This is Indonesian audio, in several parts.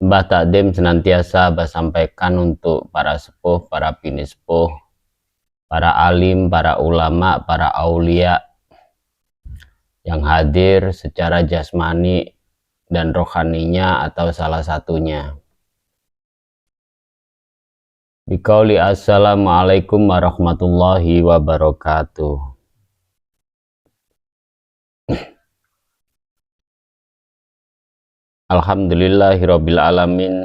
Mbah Takdim senantiasa sampaikan untuk para sepuh, para bini sepuh, para alim, para ulama, para aulia yang hadir secara jasmani dan rohaninya atau salah satunya. Biqauli assalamualaikum warahmatullahi wabarakatuh. Alhamdulillahirabbil alamin.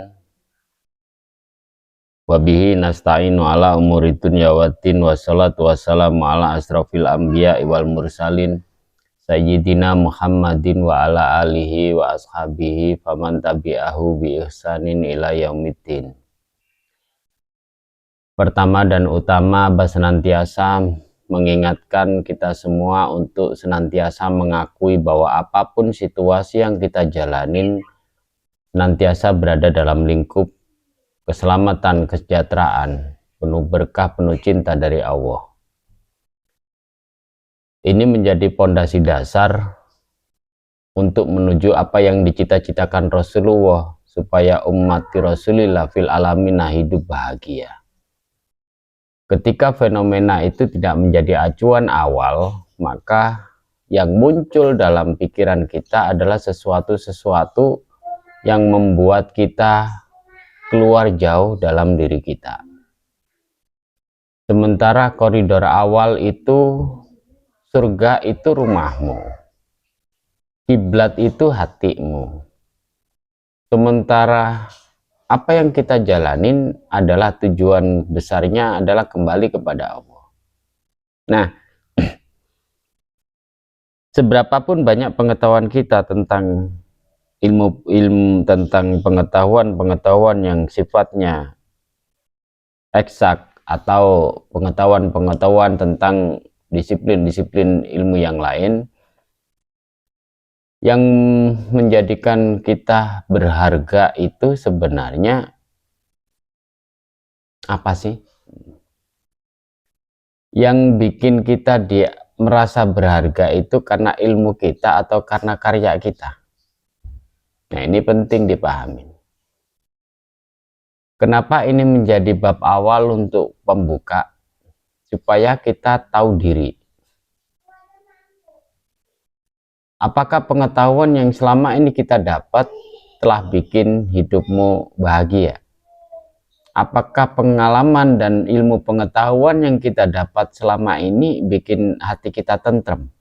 Wabihi nasta'inu ala umuri dunya waddin, wassalatu wassalamu ala asrafil anbiya wal mursalin Sayyidina Muhammadin wa ala alihi wa ashabihi faman tabi'ahu bi ihsanin ila yaumiddin. Pertama dan utama, senantiasa mengingatkan kita semua untuk senantiasa mengakui bahwa apapun situasi yang kita jalanin, senantiasa berada dalam lingkup keselamatan, kesejahteraan, penuh berkah, penuh cinta dari Allah. Ini menjadi pondasi dasar untuk menuju apa yang dicita-citakan Rasulullah, supaya umat Rasulullah fil alamina hidup bahagia. Ketika fenomena itu tidak menjadi acuan awal, maka yang muncul dalam pikiran kita adalah sesuatu yang membuat kita keluar jauh dalam diri kita. Sementara koridor awal itu, surga itu rumahmu, kiblat itu hatimu. Sementara apa yang kita jalanin adalah tujuan besarnya adalah kembali kepada Allah. Nah, seberapapun banyak pengetahuan kita tentang ilmu tentang pengetahuan yang sifatnya eksak atau pengetahuan tentang disiplin ilmu yang lain, yang menjadikan kita berharga itu sebenarnya apa sih? Yang bikin kita merasa berharga itu karena ilmu kita atau karena karya kita? Nah, ini penting dipahami. Kenapa ini menjadi bab awal untuk pembuka? Supaya kita tahu diri. Apakah pengetahuan yang selama ini kita dapat telah bikin hidupmu bahagia? Apakah pengalaman dan ilmu pengetahuan yang kita dapat selama ini bikin hati kita tentrem?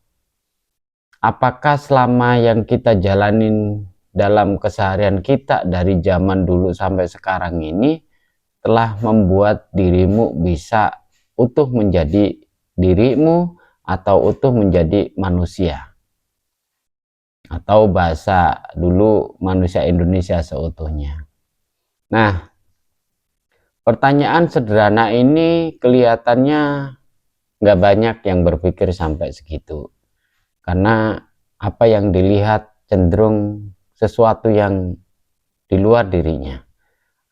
Apakah selama yang kita jalanin dalam keseharian kita dari zaman dulu sampai sekarang ini telah membuat dirimu bisa utuh menjadi dirimu atau utuh menjadi manusia? Atau bahasa dulu manusia Indonesia seutuhnya. Nah, pertanyaan sederhana ini kelihatannya nggak banyak yang berpikir sampai segitu. Karena apa yang dilihat cenderung sesuatu yang di luar dirinya.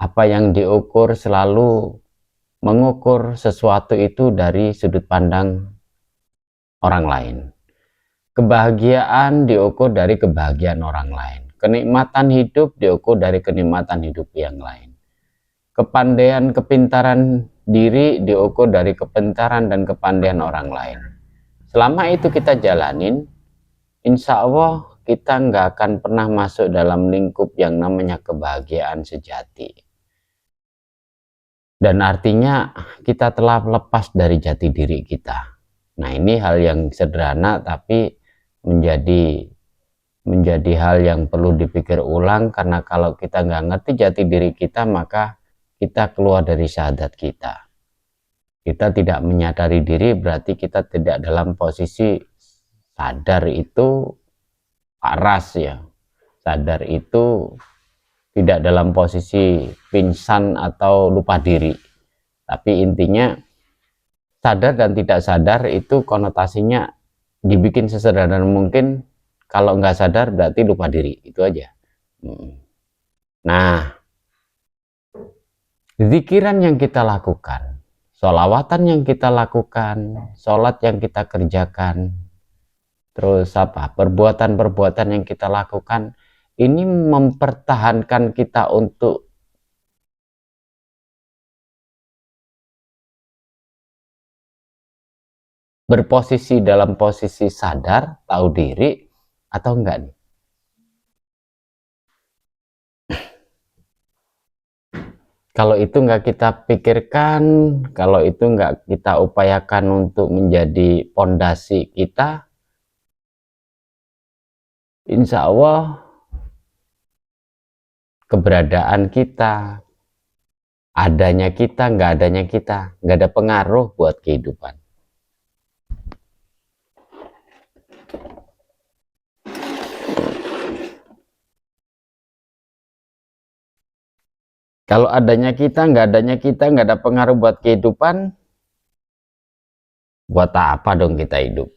Apa yang diukur selalu mengukur sesuatu itu dari sudut pandang orang lain. Kebahagiaan diukur dari kebahagiaan orang lain. Kenikmatan hidup diukur dari kenikmatan hidup yang lain. Kepandaian, kepintaran diri diukur dari kepintaran dan kepandaian orang lain. Selama itu kita jalanin, insya Allah kita nggak akan pernah masuk dalam lingkup yang namanya kebahagiaan sejati. Dan artinya kita telah lepas dari jati diri kita. Nah, ini hal yang sederhana tapi menjadi hal yang perlu dipikir ulang, karena kalau kita nggak ngerti jati diri kita, maka kita keluar dari syahadat kita. Kita tidak menyadari diri, berarti kita tidak dalam posisi sadar itu waras ya. Sadar itu tidak dalam posisi pingsan atau lupa diri. Tapi intinya sadar dan tidak sadar itu konotasinya dibikin sesederhana mungkin. Kalau nggak sadar berarti lupa diri, itu aja. Nah, zikiran yang kita lakukan, sholawatan yang kita lakukan, sholat yang kita kerjakan, terus perbuatan-perbuatan yang kita lakukan, ini mempertahankan kita untuk berposisi dalam posisi sadar, tahu diri, atau enggak nih? Kalau itu enggak kita pikirkan, kalau itu enggak kita upayakan untuk menjadi pondasi kita, insya Allah keberadaan kita, adanya kita, enggak adanya kita, enggak ada pengaruh buat kehidupan. Kalau adanya kita, nggak adanya kita, nggak ada pengaruh buat kehidupan, buat apa dong kita hidup?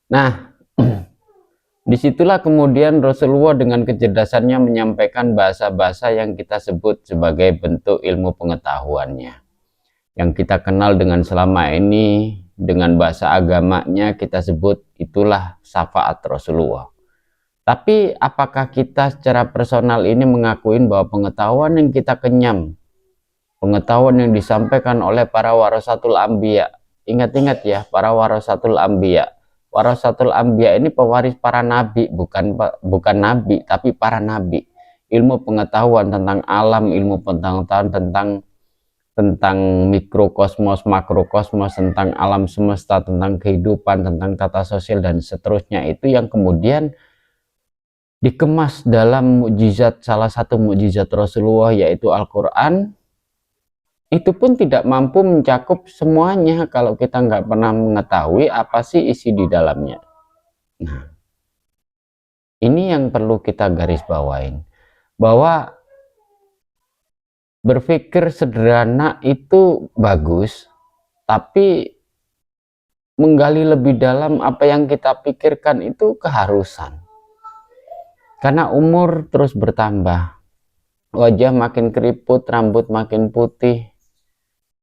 Nah, disitulah kemudian Rasulullah dengan kecerdasannya menyampaikan bahasa-bahasa yang kita sebut sebagai bentuk ilmu pengetahuannya. Yang kita kenal dengan selama ini, dengan bahasa agamanya kita sebut itulah syafaat Rasulullah. Tapi apakah kita secara personal ini mengakuin bahwa pengetahuan yang kita kenyam, pengetahuan yang disampaikan oleh para warasatul anbiya, ingat-ingat ya, para warasatul anbiya. Warasatul anbiya ini pewaris para nabi, bukan nabi, tapi para nabi. Ilmu pengetahuan tentang alam, ilmu pengetahuan tentang mikrokosmos, makrokosmos, tentang alam semesta, tentang kehidupan, tentang tata sosial dan seterusnya, itu yang kemudian dikemas dalam mukjizat, salah satu mukjizat Rasulullah yaitu Al-Quran. Itu pun tidak mampu mencakup semuanya kalau kita nggak pernah mengetahui apa sih isi di dalamnya. Nah, ini yang perlu kita garis bawain, bahwa berpikir sederhana itu bagus, tapi menggali lebih dalam apa yang kita pikirkan itu keharusan. Karena umur terus bertambah, wajah makin keriput, rambut makin putih,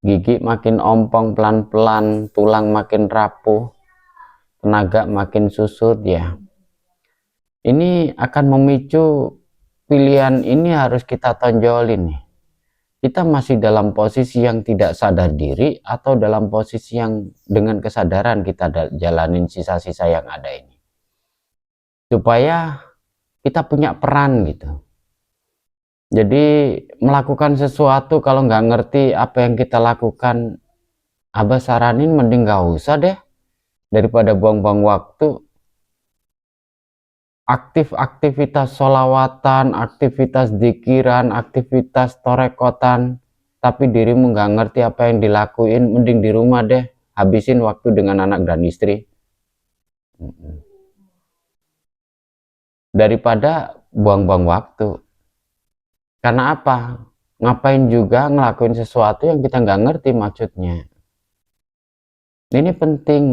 gigi makin ompong pelan-pelan, tulang makin rapuh, tenaga makin susut ya. Ini akan memicu pilihan ini harus kita tonjolin nih. Kita masih dalam posisi yang tidak sadar diri atau dalam posisi yang dengan kesadaran kita jalanin sisa-sisa yang ada ini. Supaya kita punya peran gitu. Jadi melakukan sesuatu kalau nggak ngerti apa yang kita lakukan, Abah saranin mending nggak usah deh. Daripada buang-buang waktu. Aktivitas sholawatan, aktivitas zikiran, aktivitas torekotan, tapi dirimu nggak ngerti apa yang dilakuin, mending di rumah deh, habisin waktu dengan anak dan istri. Daripada buang-buang waktu. Karena apa? Ngapain juga ngelakuin sesuatu yang kita nggak ngerti maksudnya. Ini penting,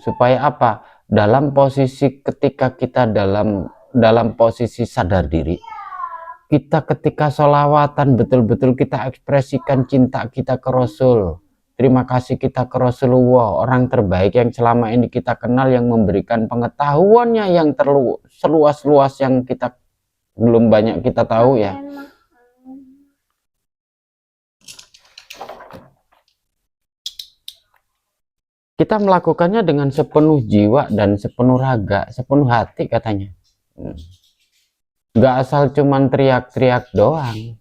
supaya apa? Dalam posisi ketika kita dalam posisi sadar diri, kita ketika sholawatan betul-betul kita ekspresikan cinta kita ke Rasul, terima kasih kita ke Rasulullah, orang terbaik yang selama ini kita kenal, yang memberikan pengetahuannya yang seluas-luas yang kita belum banyak kita tahu ya. Kita melakukannya dengan sepenuh jiwa dan sepenuh raga, sepenuh hati katanya. Gak asal cuman teriak-teriak doang.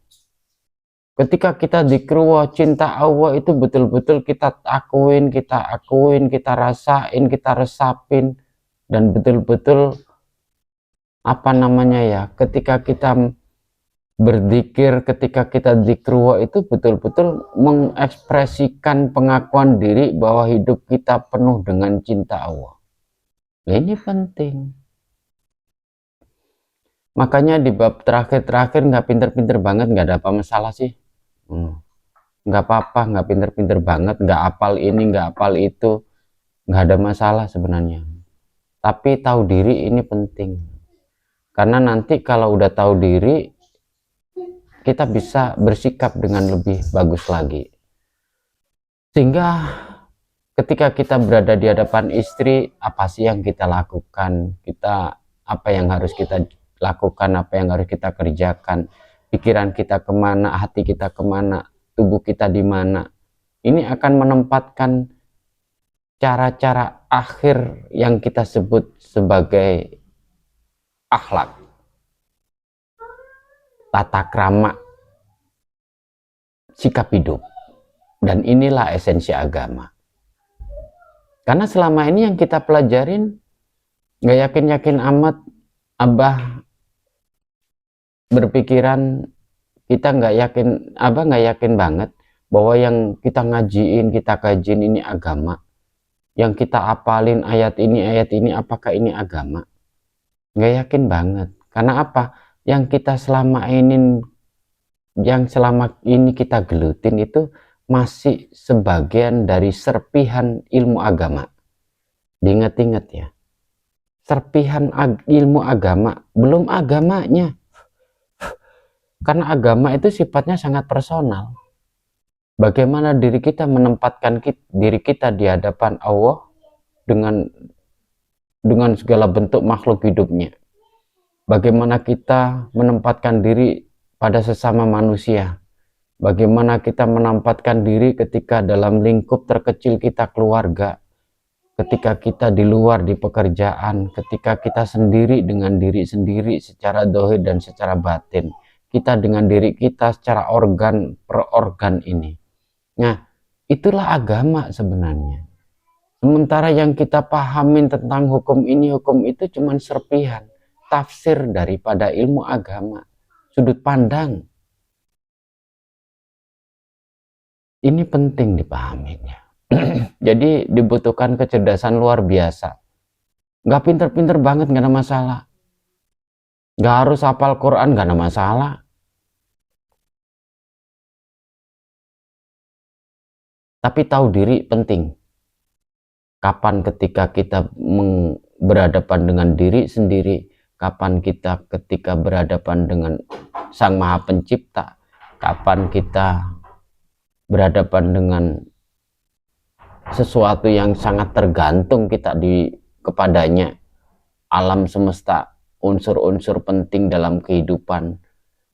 Ketika kita dikruwa cinta Allah itu betul-betul kita akuin, kita rasain, kita resapin. Dan betul-betul apa namanya ya, ketika kita berzikir, ketika kita zikruwa itu betul-betul mengekspresikan pengakuan diri bahwa hidup kita penuh dengan cinta Allah. Ini penting. Makanya di bab terakhir nggak pinter-pinter banget, nggak ada apa masalah sih. Nggak apa-apa, nggak pinter-pinter banget, nggak apal ini, nggak apal itu, nggak ada masalah sebenarnya. Tapi tahu diri ini penting. Karena nanti kalau udah tahu diri, kita bisa bersikap dengan lebih bagus lagi. Sehingga ketika kita berada di hadapan istri, apa sih yang kita lakukan? Apa yang harus kita lakukan, apa yang harus kita kerjakan? Pikiran kita kemana, hati kita kemana, tubuh kita di mana? Ini akan menempatkan cara-cara akhir yang kita sebut sebagai akhlak, tata krama, sikap hidup. Dan inilah esensi agama. Karena selama ini yang kita pelajarin, gak yakin-yakin amat, Abah berpikiran, Abah gak yakin banget bahwa yang kita ngajiin, kita kajiin ini agama. Yang kita apalin ayat ini, apakah ini agama? Gak yakin banget. Karena apa? Yang selama ini kita gelutin itu masih sebagian dari serpihan ilmu agama. Diingat-ingat ya, serpihan ilmu agama, belum agamanya. Karena agama itu sifatnya sangat personal. Bagaimana diri kita menempatkan diri kita di hadapan Allah dengan segala bentuk makhluk hidupnya. Bagaimana kita menempatkan diri pada sesama manusia. Bagaimana kita menempatkan diri ketika dalam lingkup terkecil kita, keluarga, ketika kita di luar di pekerjaan, ketika kita sendiri dengan diri sendiri secara zahir dan secara batin, kita dengan diri kita secara organ per organ ini. Nah, itulah agama sebenarnya. Sementara yang kita pahamin tentang hukum ini, hukum itu cuma serpihan, tafsir daripada ilmu agama, sudut pandang. Ini penting dipahaminya. Jadi dibutuhkan kecerdasan luar biasa. Gak pinter-pinter banget, gak ada masalah. Gak harus hafal Quran, gak ada masalah. Tapi tahu diri penting. Kapan ketika kita berhadapan dengan diri sendiri, kapan kita ketika berhadapan dengan Sang Maha Pencipta, kapan kita berhadapan dengan sesuatu yang sangat tergantung kita kepadanya, alam semesta, unsur-unsur penting dalam kehidupan,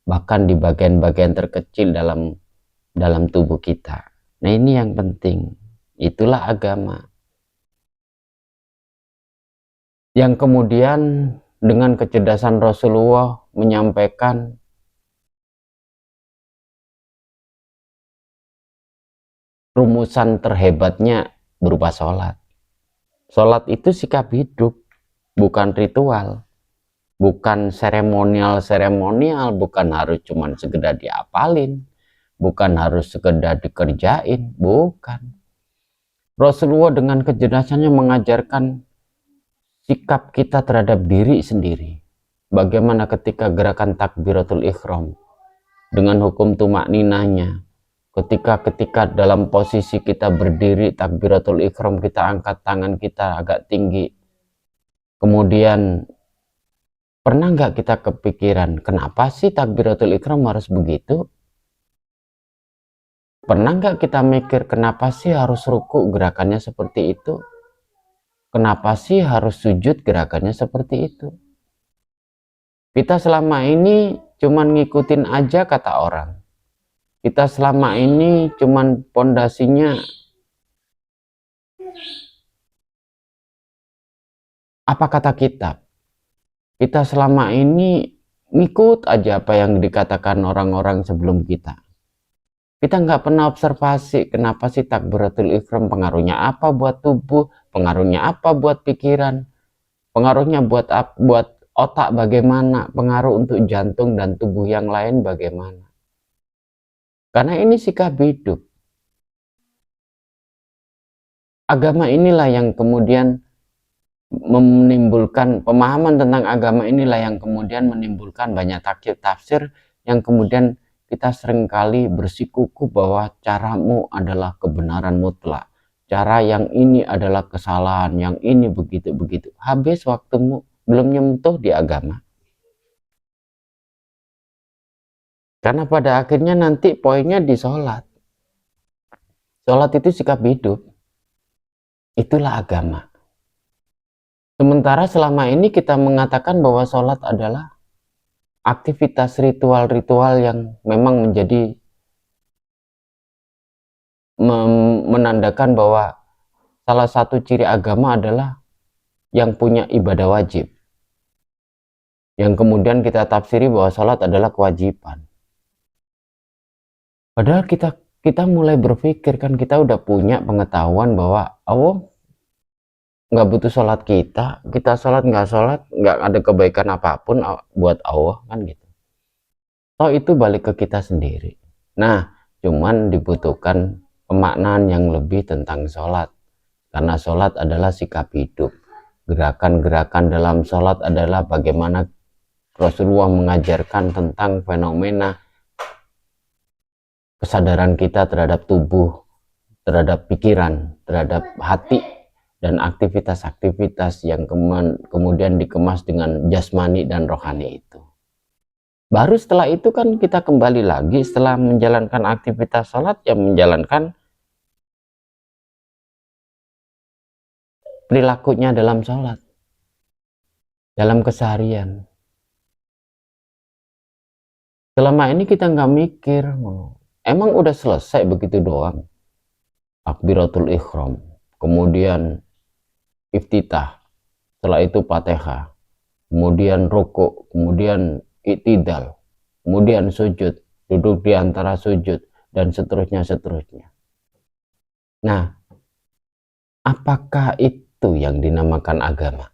bahkan di bagian-bagian terkecil dalam tubuh kita. Nah, ini yang penting. Itulah agama. Yang kemudian dengan kecerdasan Rasulullah menyampaikan rumusan terhebatnya berupa sholat. Sholat itu sikap hidup, bukan ritual, bukan seremonial, bukan harus cuman sekedar diapalin, bukan harus sekedar dikerjain, bukan. Rasulullah dengan kecerdasannya mengajarkan sikap kita terhadap diri sendiri. Bagaimana ketika gerakan takbiratul ihram dengan hukum tumak ninahnya, ketika dalam posisi kita berdiri takbiratul ihram, kita angkat tangan kita agak tinggi. Kemudian pernah nggak kita kepikiran kenapa sih takbiratul ihram harus begitu? Pernah nggak kita mikir kenapa sih harus ruku gerakannya seperti itu? Kenapa sih harus sujud gerakannya seperti itu? Kita selama ini cuman ngikutin aja kata orang. Kita selama ini cuman pondasinya apa kata kitab. Kita selama ini ngikut aja apa yang dikatakan orang-orang sebelum kita. Kita nggak pernah observasi kenapa sih takbiratul ihram pengaruhnya apa buat tubuh, pengaruhnya apa buat pikiran, pengaruhnya buat otak bagaimana, pengaruh untuk jantung dan tubuh yang lain bagaimana. Karena ini sikap hidup. Agama inilah yang kemudian menimbulkan pemahaman tentang agama, inilah yang kemudian menimbulkan banyak tafsir yang kemudian kita seringkali bersikukuh bahwa caramu adalah kebenaran mutlak, cara yang ini adalah kesalahan, yang ini begitu-begitu. Habis waktumu belum nyentuh di agama. Karena pada akhirnya nanti poinnya di sholat. Sholat itu sikap hidup. Itulah agama. Sementara selama ini kita mengatakan bahwa sholat adalah aktivitas ritual-ritual yang memang menjadi menandakan bahwa salah satu ciri agama adalah yang punya ibadah wajib, yang kemudian kita tafsiri bahwa sholat adalah kewajiban. Padahal kita mulai berpikir, kan kita udah punya pengetahuan bahwa Allah nggak butuh sholat kita sholat nggak ada kebaikan apapun buat Allah, kan gitu. So itu balik ke kita sendiri. Nah, cuman dibutuhkan pemaknaan yang lebih tentang sholat, karena sholat adalah sikap hidup. Gerakan-gerakan dalam sholat adalah bagaimana Rasulullah mengajarkan tentang fenomena kesadaran kita terhadap tubuh, terhadap pikiran, terhadap hati, dan aktivitas-aktivitas yang kemudian dikemas dengan jasmani dan rohani itu. Baru setelah itu kan kita kembali lagi setelah menjalankan aktivitas sholat, yang menjalankan perilakunya dalam sholat, dalam keseharian. Selama ini kita nggak mikir, emang udah selesai begitu doang. Takbiratul ihram, kemudian iftitah, setelah itu fatihah, kemudian rukuk, kemudian i'tidal, kemudian sujud, duduk di antara sujud, dan seterusnya. Nah, apakah itu yang dinamakan agama?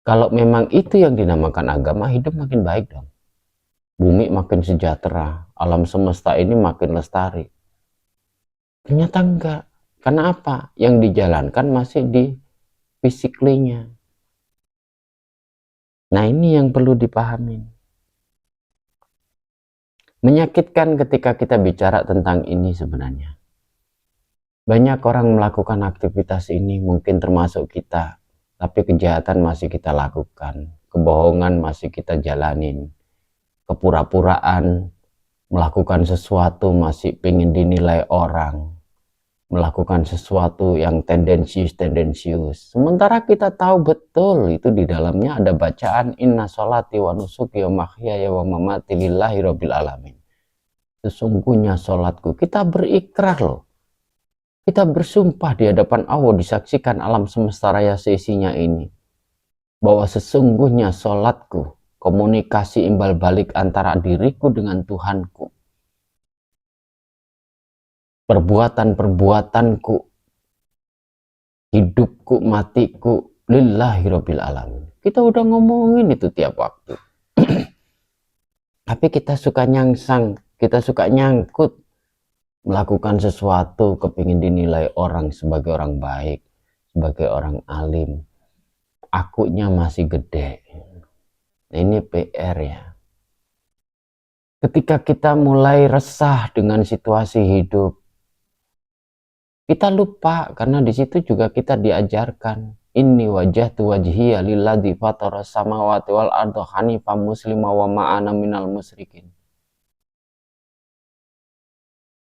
Kalau memang itu yang dinamakan agama, hidup makin baik dong. Bumi makin sejahtera, alam semesta ini makin lestari. Ternyata enggak. Karena apa? Yang dijalankan masih di fisiklinya. Nah, ini yang perlu dipahami. Menyakitkan ketika kita bicara tentang ini sebenarnya. Banyak orang melakukan aktivitas ini, mungkin termasuk kita, tapi kejahatan masih kita lakukan, kebohongan masih kita jalanin, kepura-puraan, melakukan sesuatu masih pengen dinilai orang, melakukan sesuatu yang tendensius. Sementara kita tahu betul itu di dalamnya ada bacaan inna sholati wa nusuki wa mahyaya wa mamati lillahi rabbil alamin. Sesungguhnya sholatku, kita berikrar loh. Kita bersumpah di hadapan Allah, disaksikan alam semesta raya seisinya ini, bahwa sesungguhnya sholatku, komunikasi imbal balik antara diriku dengan Tuhanku, perbuatan-perbuatanku, hidupku, matiku, lillahi rabbil alamin. Kita udah ngomongin itu tiap waktu. Tapi kita suka nyangsang, kita suka nyangkut, melakukan sesuatu kepingin dinilai orang sebagai orang baik, sebagai orang alim. Akunya masih gede. Ini PR ya. Ketika kita mulai resah dengan situasi hidup, kita lupa, karena di situ juga kita diajarkan inni wajjahtu wajhiya lilladzi fatara samawati wal arda hanifan muslima wa ma'ana minal musyrikin.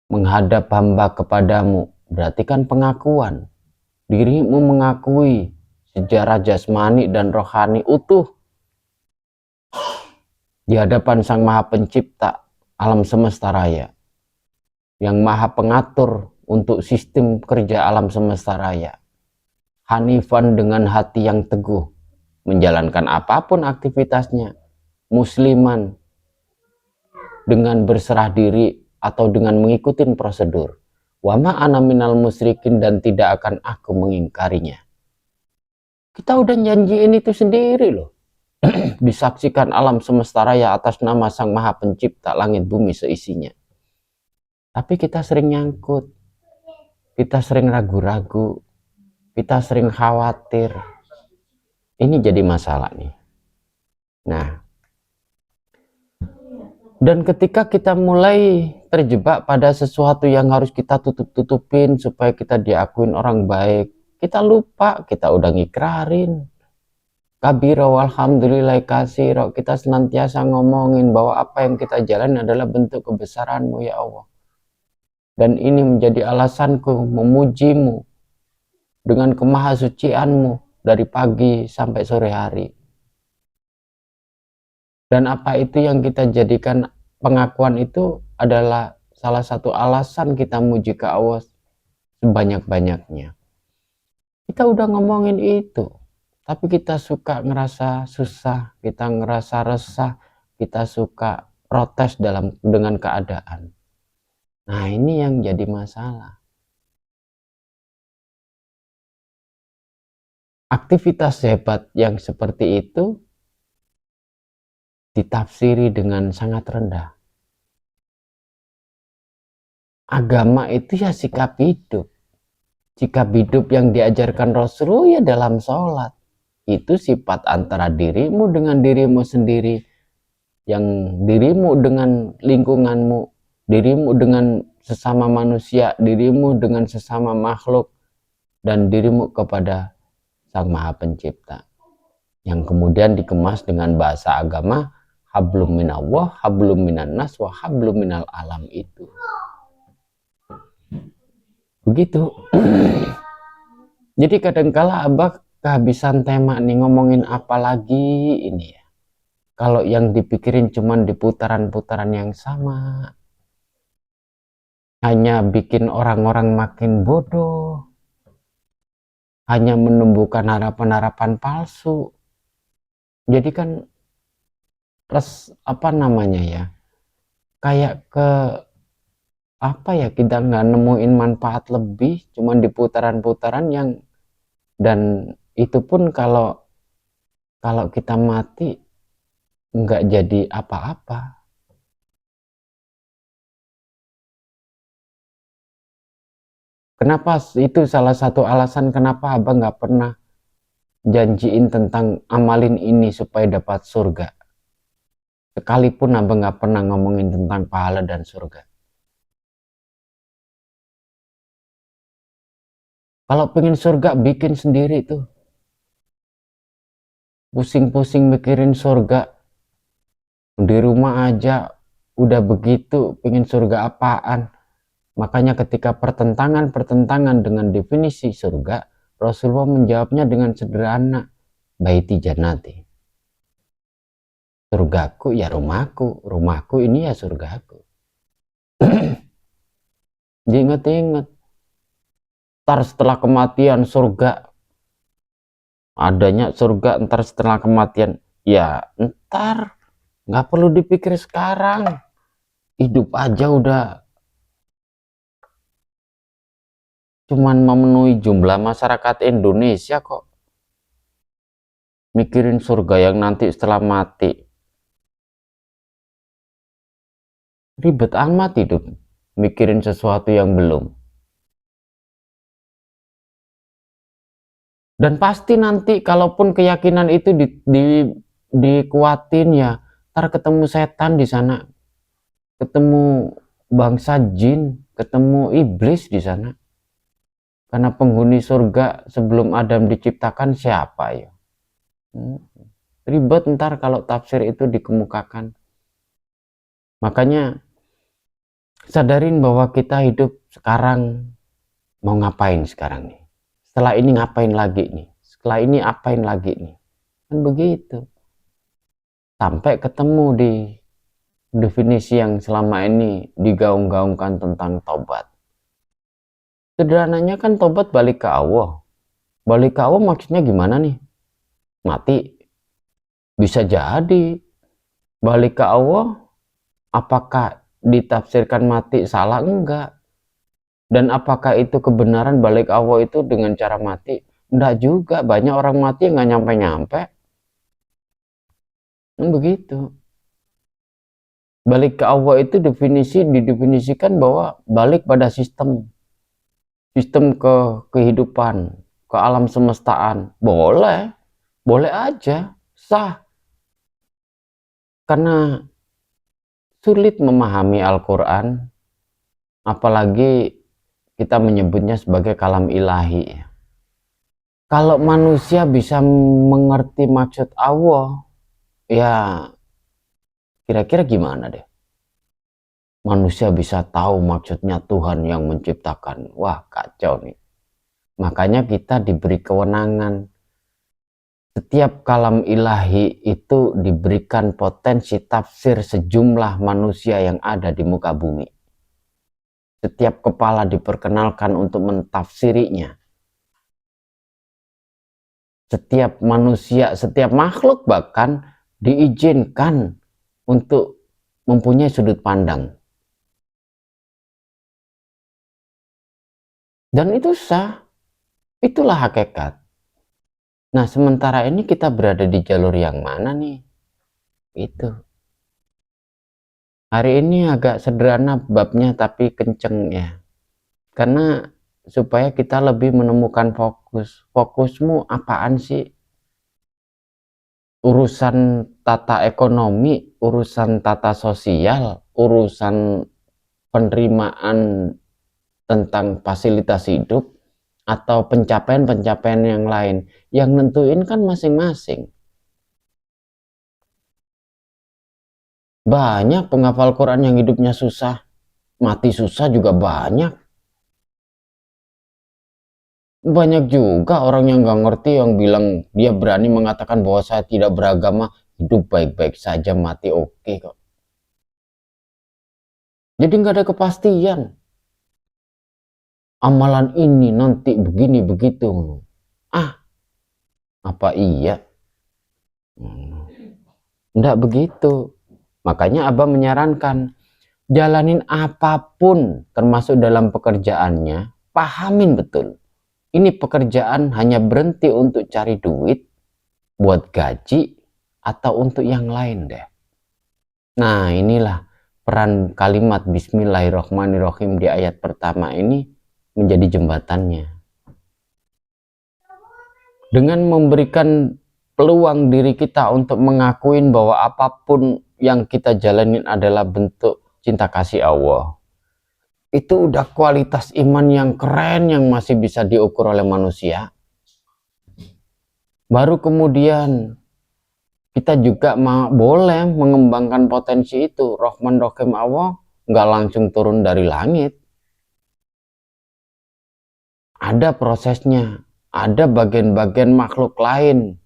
Menghadap hamba kepadamu berarti kan pengakuan. Dirimu mengakui sejarah jasmani dan rohani utuh di hadapan Sang Maha Pencipta alam semesta raya, yang Maha Pengatur untuk sistem kerja alam semesta raya. Hanifan dengan hati yang teguh, menjalankan apapun aktivitasnya. Musliman dengan berserah diri atau dengan mengikuti prosedur. Wa ma'ana minal musyrikin, dan tidak akan aku mengingkarinya. Kita udah janjiin itu sendiri loh. Disaksikan alam semesta raya atas nama Sang Maha Pencipta langit bumi seisinya. Tapi kita sering nyangkut, kita sering ragu-ragu, kita sering khawatir. Ini jadi masalah nih. Nah, dan ketika kita mulai terjebak pada sesuatu yang harus kita tutup-tutupin supaya kita diakuin orang baik, kita lupa kita udah ngikrarin. Kabira walhamdulillah kasiro, kita senantiasa ngomongin bahwa apa yang kita jalani adalah bentuk kebesaranmu ya Allah. Dan ini menjadi alasanku memujimu, dengan kemahasucianmu dari pagi sampai sore hari. Dan apa itu yang kita jadikan pengakuan itu adalah salah satu alasan kita muji ke Allah sebanyak-banyaknya. Kita udah ngomongin itu, tapi kita suka ngerasa susah, kita ngerasa resah, kita suka protes dengan keadaan. Nah, ini yang jadi masalah. Aktivitas hebat yang seperti itu ditafsiri dengan sangat rendah. Agama itu ya sikap hidup. Sikap hidup yang diajarkan Rasulullah ya dalam sholat. Itu sifat antara dirimu dengan dirimu sendiri. Yang dirimu dengan lingkunganmu, dirimu dengan sesama manusia, dirimu dengan sesama makhluk, dan dirimu kepada Sang Maha Pencipta. Yang kemudian dikemas dengan bahasa agama, hablum minallah, hablum minannas, wa hablum minal alam itu. Begitu. Jadi kadangkala Abah kehabisan tema nih, ngomongin apa lagi ini ya. Kalau yang dipikirin cuman di putaran-putaran yang sama, hanya bikin orang-orang makin bodoh, hanya menumbuhkan harapan-harapan palsu. Jadi kan apa namanya ya, kayak apa ya, kita nggak nemuin manfaat lebih, cuman di putaran-putaran yang, dan itu pun kalau kita mati nggak jadi apa-apa. Kenapa itu salah satu alasan kenapa Abah nggak pernah janjiin tentang amalin ini supaya dapat surga. Sekalipun Abah nggak pernah ngomongin tentang pahala dan surga. Kalau pengen surga bikin sendiri tuh. Pusing-pusing mikirin surga. Di rumah aja udah begitu, pengen surga apaan. Makanya ketika pertentangan dengan definisi surga, Rasulullah menjawabnya dengan sederhana, baiti jannati. Surgaku ya rumahku, rumahku ini ya surgaku. Ingat-ingat, ntar setelah kematian surga, adanya surga ntar setelah kematian, ya ntar, nggak perlu dipikir sekarang, hidup aja udah cuman memenuhi jumlah masyarakat Indonesia kok. Mikirin surga yang nanti setelah mati. Ribet amat hidup, mikirin sesuatu yang belum. Dan pasti nanti kalaupun keyakinan itu dikuatin ya, ntar ketemu setan di sana, ketemu bangsa jin, ketemu iblis di sana. Karena penghuni surga sebelum Adam diciptakan siapa ya? Ribet ntar kalau tafsir itu dikemukakan. Makanya sadarin bahwa kita hidup sekarang, mau ngapain sekarang nih? Setelah ini ngapain lagi nih? Setelah ini apain lagi nih? Kan begitu. Sampai ketemu di definisi yang selama ini digaung-gaungkan tentang tobat. Sederhananya kan tobat balik ke Allah. Balik ke Allah maksudnya gimana nih? Mati? Bisa jadi. Balik ke Allah, apakah ditafsirkan mati salah? Enggak. Dan apakah itu kebenaran balik Allah itu dengan cara mati? Enggak juga, banyak orang mati nggak nyampe-nyampe. Begitu. Balik ke Allah itu didefinisikan bahwa balik pada sistem kehidupan, ke alam semestaan. Boleh aja, sah. Karena sulit memahami Al-Quran, apalagi kita menyebutnya sebagai kalam ilahi. Kalau manusia bisa mengerti maksud Allah, ya kira-kira gimana deh? Manusia bisa tahu maksudnya Tuhan yang menciptakan. Wah, kacau nih. Makanya kita diberi kewenangan. Setiap kalam ilahi itu diberikan potensi tafsir sejumlah manusia yang ada di muka bumi. Setiap kepala diperkenalkan untuk mentafsirinya. Setiap manusia, setiap makhluk bahkan diizinkan untuk mempunyai sudut pandang. Dan itu sah. Itulah hakikat. Nah, sementara ini kita berada di jalur yang mana nih? Itu. Hari ini agak sederhana babnya tapi kenceng ya. Karena supaya kita lebih menemukan fokus. Fokusmu apaan sih? Urusan tata ekonomi, urusan tata sosial, urusan penerimaan tentang fasilitas hidup, atau pencapaian-pencapaian yang lain. Yang nentuin kan masing-masing. Banyak penghafal Quran yang hidupnya susah, mati susah juga banyak. Banyak juga orang yang gak ngerti yang bilang dia berani mengatakan bahwa saya tidak beragama, hidup baik-baik saja, mati oke kok. Jadi gak ada kepastian. Amalan ini nanti begini begitu. Apa iya? Enggak begitu. Makanya Abah menyarankan, jalanin apapun termasuk dalam pekerjaannya, pahamin betul. Ini pekerjaan hanya berhenti untuk cari duit, buat gaji, atau untuk yang lain deh. Nah, inilah peran kalimat Bismillahirrahmanirrahim di ayat pertama ini menjadi jembatannya. Dengan memberikan peluang diri kita untuk mengakuin bahwa apapun yang kita jalanin adalah bentuk cinta kasih Allah. Itu udah kualitas iman yang keren yang masih bisa diukur oleh manusia. Baru kemudian kita juga boleh mengembangkan potensi itu. Rahman Rahim Allah nggak langsung turun dari langit. Ada prosesnya. Ada bagian-bagian makhluk lain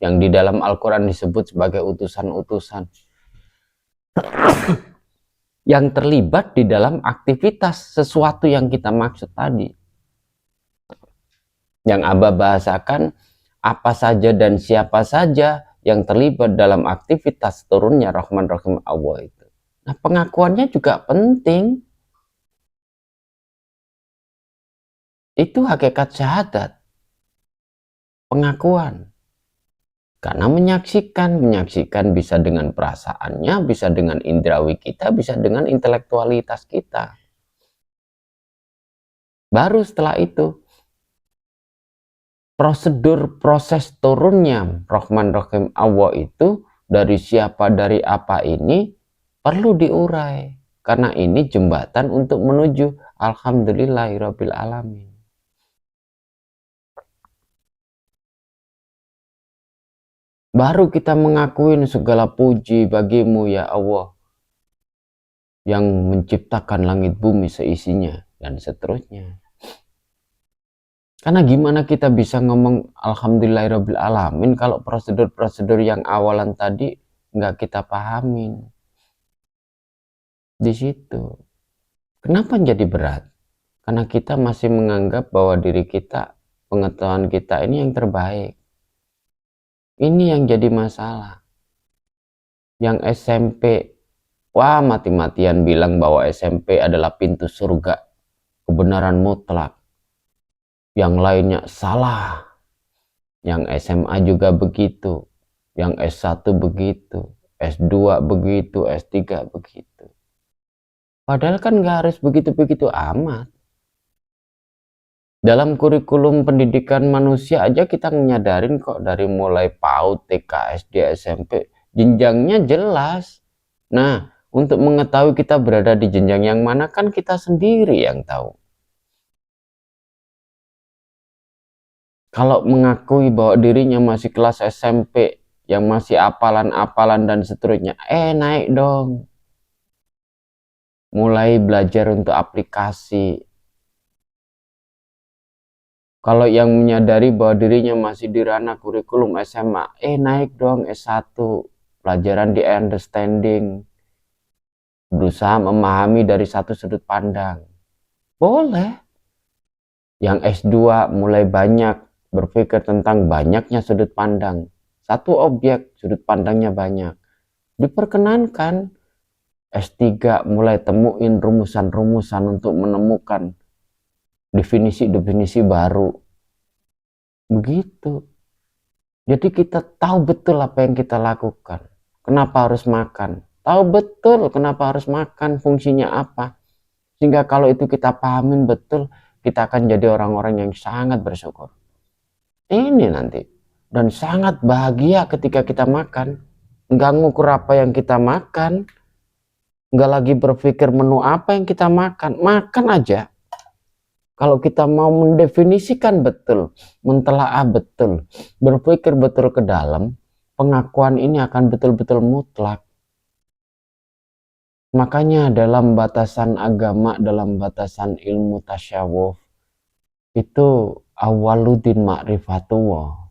yang di dalam Al-Quran disebut sebagai utusan-utusan yang terlibat di dalam aktivitas sesuatu yang kita maksud tadi. Yang Abah bahasakan, apa saja dan siapa saja yang terlibat dalam aktivitas turunnya Rahman Rahim Allah itu. Nah, pengakuannya juga penting. Itu hakikat syahadat. Pengakuan. Karena menyaksikan bisa dengan perasaannya, bisa dengan indrawi kita, bisa dengan intelektualitas kita. Baru setelah itu, prosedur proses turunnya Rahman Rahim Allah itu dari siapa, dari apa ini perlu diurai. Karena ini jembatan untuk menuju Alhamdulillahirabbil alamin. Baru kita mengakuin segala puji bagimu ya Allah yang menciptakan langit bumi seisinya dan seterusnya. Karena gimana kita bisa ngomong Alhamdulillahirabbil alamin kalau prosedur-prosedur yang awalan tadi nggak kita pahamin. Di situ. Kenapa jadi berat? Karena kita masih menganggap bahwa diri kita, pengetahuan kita ini yang terbaik. Ini yang jadi masalah. Yang SMP, wah mati-matian bilang bahwa SMP adalah pintu surga, kebenaran mutlak. Yang lainnya salah. Yang SMA juga begitu. Yang S1 begitu. S2 begitu. S3 begitu. Padahal kan gak harus begitu-begitu amat. Dalam kurikulum pendidikan manusia aja kita menyadarin kok dari mulai PAUD, TK, SD, SMP, jenjangnya jelas. Nah, untuk mengetahui kita berada di jenjang yang mana kan kita sendiri yang tahu. Kalau mengakui bahwa dirinya masih kelas SMP, yang masih apalan-apalan dan seterusnya, naik dong. Mulai belajar untuk aplikasi. Kalau yang menyadari bahwa dirinya masih di ranah kurikulum SMA, naik dong S1, pelajaran di understanding, berusaha memahami dari satu sudut pandang. Boleh. Yang S2 mulai banyak berpikir tentang banyaknya sudut pandang. Satu objek, sudut pandangnya banyak. Diperkenankan. S3 mulai temuin rumusan-rumusan untuk menemukan definisi-definisi baru. Begitu. Jadi kita tahu betul apa yang kita lakukan. Kenapa harus makan? Tahu betul kenapa harus makan, fungsinya apa. Sehingga kalau itu kita pahamin betul, kita akan jadi orang-orang yang sangat bersyukur. Ini nanti. Dan sangat bahagia ketika kita makan. Nggak ngukur apa yang kita makan. Nggak lagi berpikir menu apa yang kita makan. Makan aja. Kalau kita mau mendefinisikan betul, mentelaah betul, berpikir betul ke dalam, pengakuan ini akan betul-betul mutlak. Makanya dalam batasan agama, dalam batasan ilmu tasyawuf, itu awwaluddin ma'rifatullah.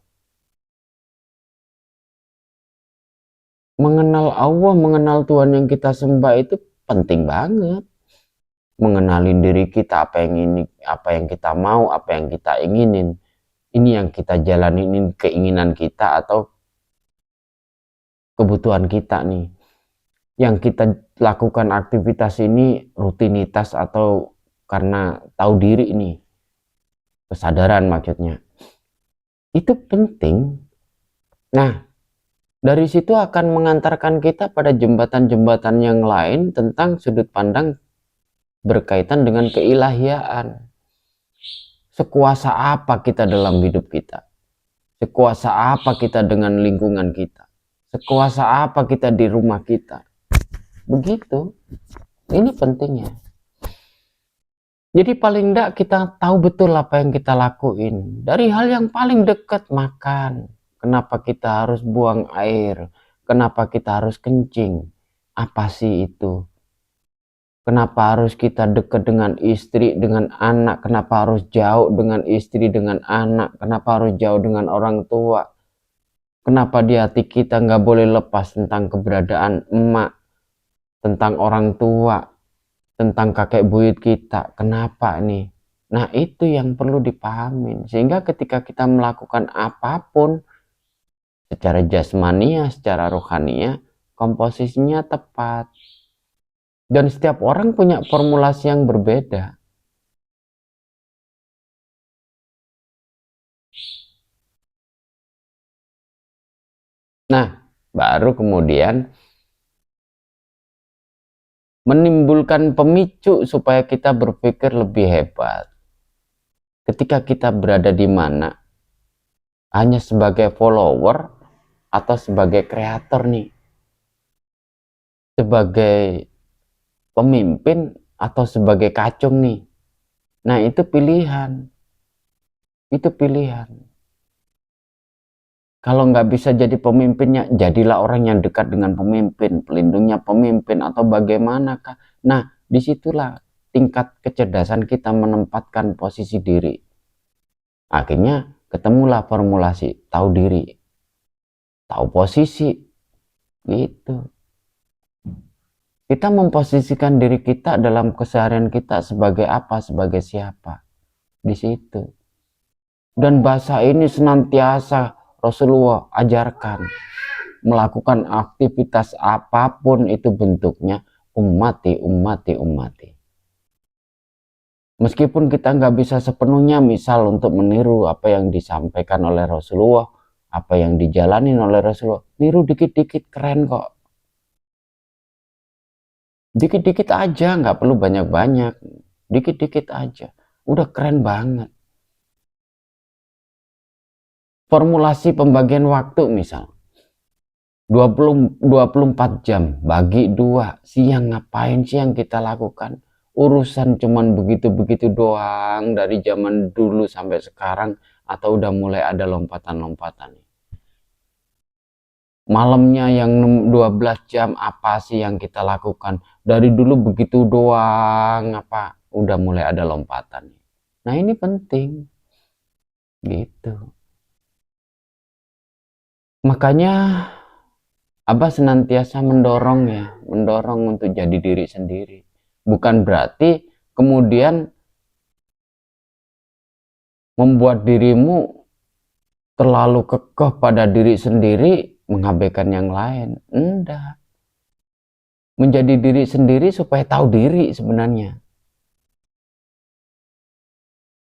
Mengenal Allah, mengenal Tuhan yang kita sembah itu penting banget. Mengenalin diri kita, apa yang kita mau, apa yang kita inginin. Ini yang kita jalani, ini keinginan kita atau kebutuhan kita nih. Yang kita lakukan aktivitas ini rutinitas atau karena tahu diri ini. Kesadaran maksudnya. Itu penting. Nah, dari situ akan mengantarkan kita pada jembatan-jembatan yang lain tentang sudut pandang berkaitan dengan keilahian. Sekuasa apa kita dalam hidup kita? Sekuasa apa kita dengan lingkungan kita? Sekuasa apa kita di rumah kita? Begitu. Ini pentingnya. Jadi paling enggak kita tahu betul apa yang kita lakuin. Dari hal yang paling dekat, makan. Kenapa kita harus buang air? Kenapa kita harus kencing? Apa sih itu? Kenapa harus kita dekat dengan istri, dengan anak? Kenapa harus jauh dengan istri, dengan anak? Kenapa harus jauh dengan orang tua? Kenapa di hati kita nggak boleh lepas tentang keberadaan emak, tentang orang tua, tentang kakek buyut kita? Kenapa nih? Nah, itu yang perlu dipahamin. Sehingga ketika kita melakukan apapun, secara jasmania, secara rohania, komposisinya tepat. Dan setiap orang punya formulasi yang berbeda. Nah, baru kemudian menimbulkan pemicu supaya kita berpikir lebih hebat. Ketika kita berada di mana? Hanya sebagai follower atau sebagai kreator nih? Sebagai pemimpin atau sebagai kacung nih? Nah, itu pilihan. Itu pilihan. Kalau nggak bisa jadi pemimpinnya, jadilah orang yang dekat dengan pemimpin, pelindungnya pemimpin, atau bagaimanakah. Nah, disitulah tingkat kecerdasan kita menempatkan posisi diri. Akhirnya ketemulah formulasi, tahu diri, tahu posisi, gitu. Kita memposisikan diri kita dalam keseharian kita sebagai apa, sebagai siapa, di situ. Dan bahasa ini senantiasa Rasulullah ajarkan, melakukan aktivitas apapun itu bentuknya, ummati, ummati, ummati. Meskipun kita nggak bisa sepenuhnya misal untuk meniru apa yang disampaikan oleh Rasulullah, apa yang dijalanin oleh Rasulullah, niru dikit-dikit keren kok. Dikit-dikit aja, nggak perlu banyak-banyak. Dikit-dikit aja, udah keren banget. Formulasi pembagian waktu misal 24 jam bagi 2, siang ngapain sih yang kita lakukan? Urusan cuman begitu-begitu doang dari zaman dulu sampai sekarang, atau udah mulai ada lompatan-lompatan? Malamnya yang 12 jam apa sih yang kita lakukan? Dari dulu begitu doang apa? Udah mulai ada lompatan. Nah, ini penting. Gitu. Makanya Abah senantiasa mendorong untuk jadi diri sendiri. Bukan berarti kemudian membuat dirimu terlalu kekeh pada diri sendiri, mengabaikan yang lain. Enggak. Menjadi diri sendiri supaya tahu diri sebenarnya.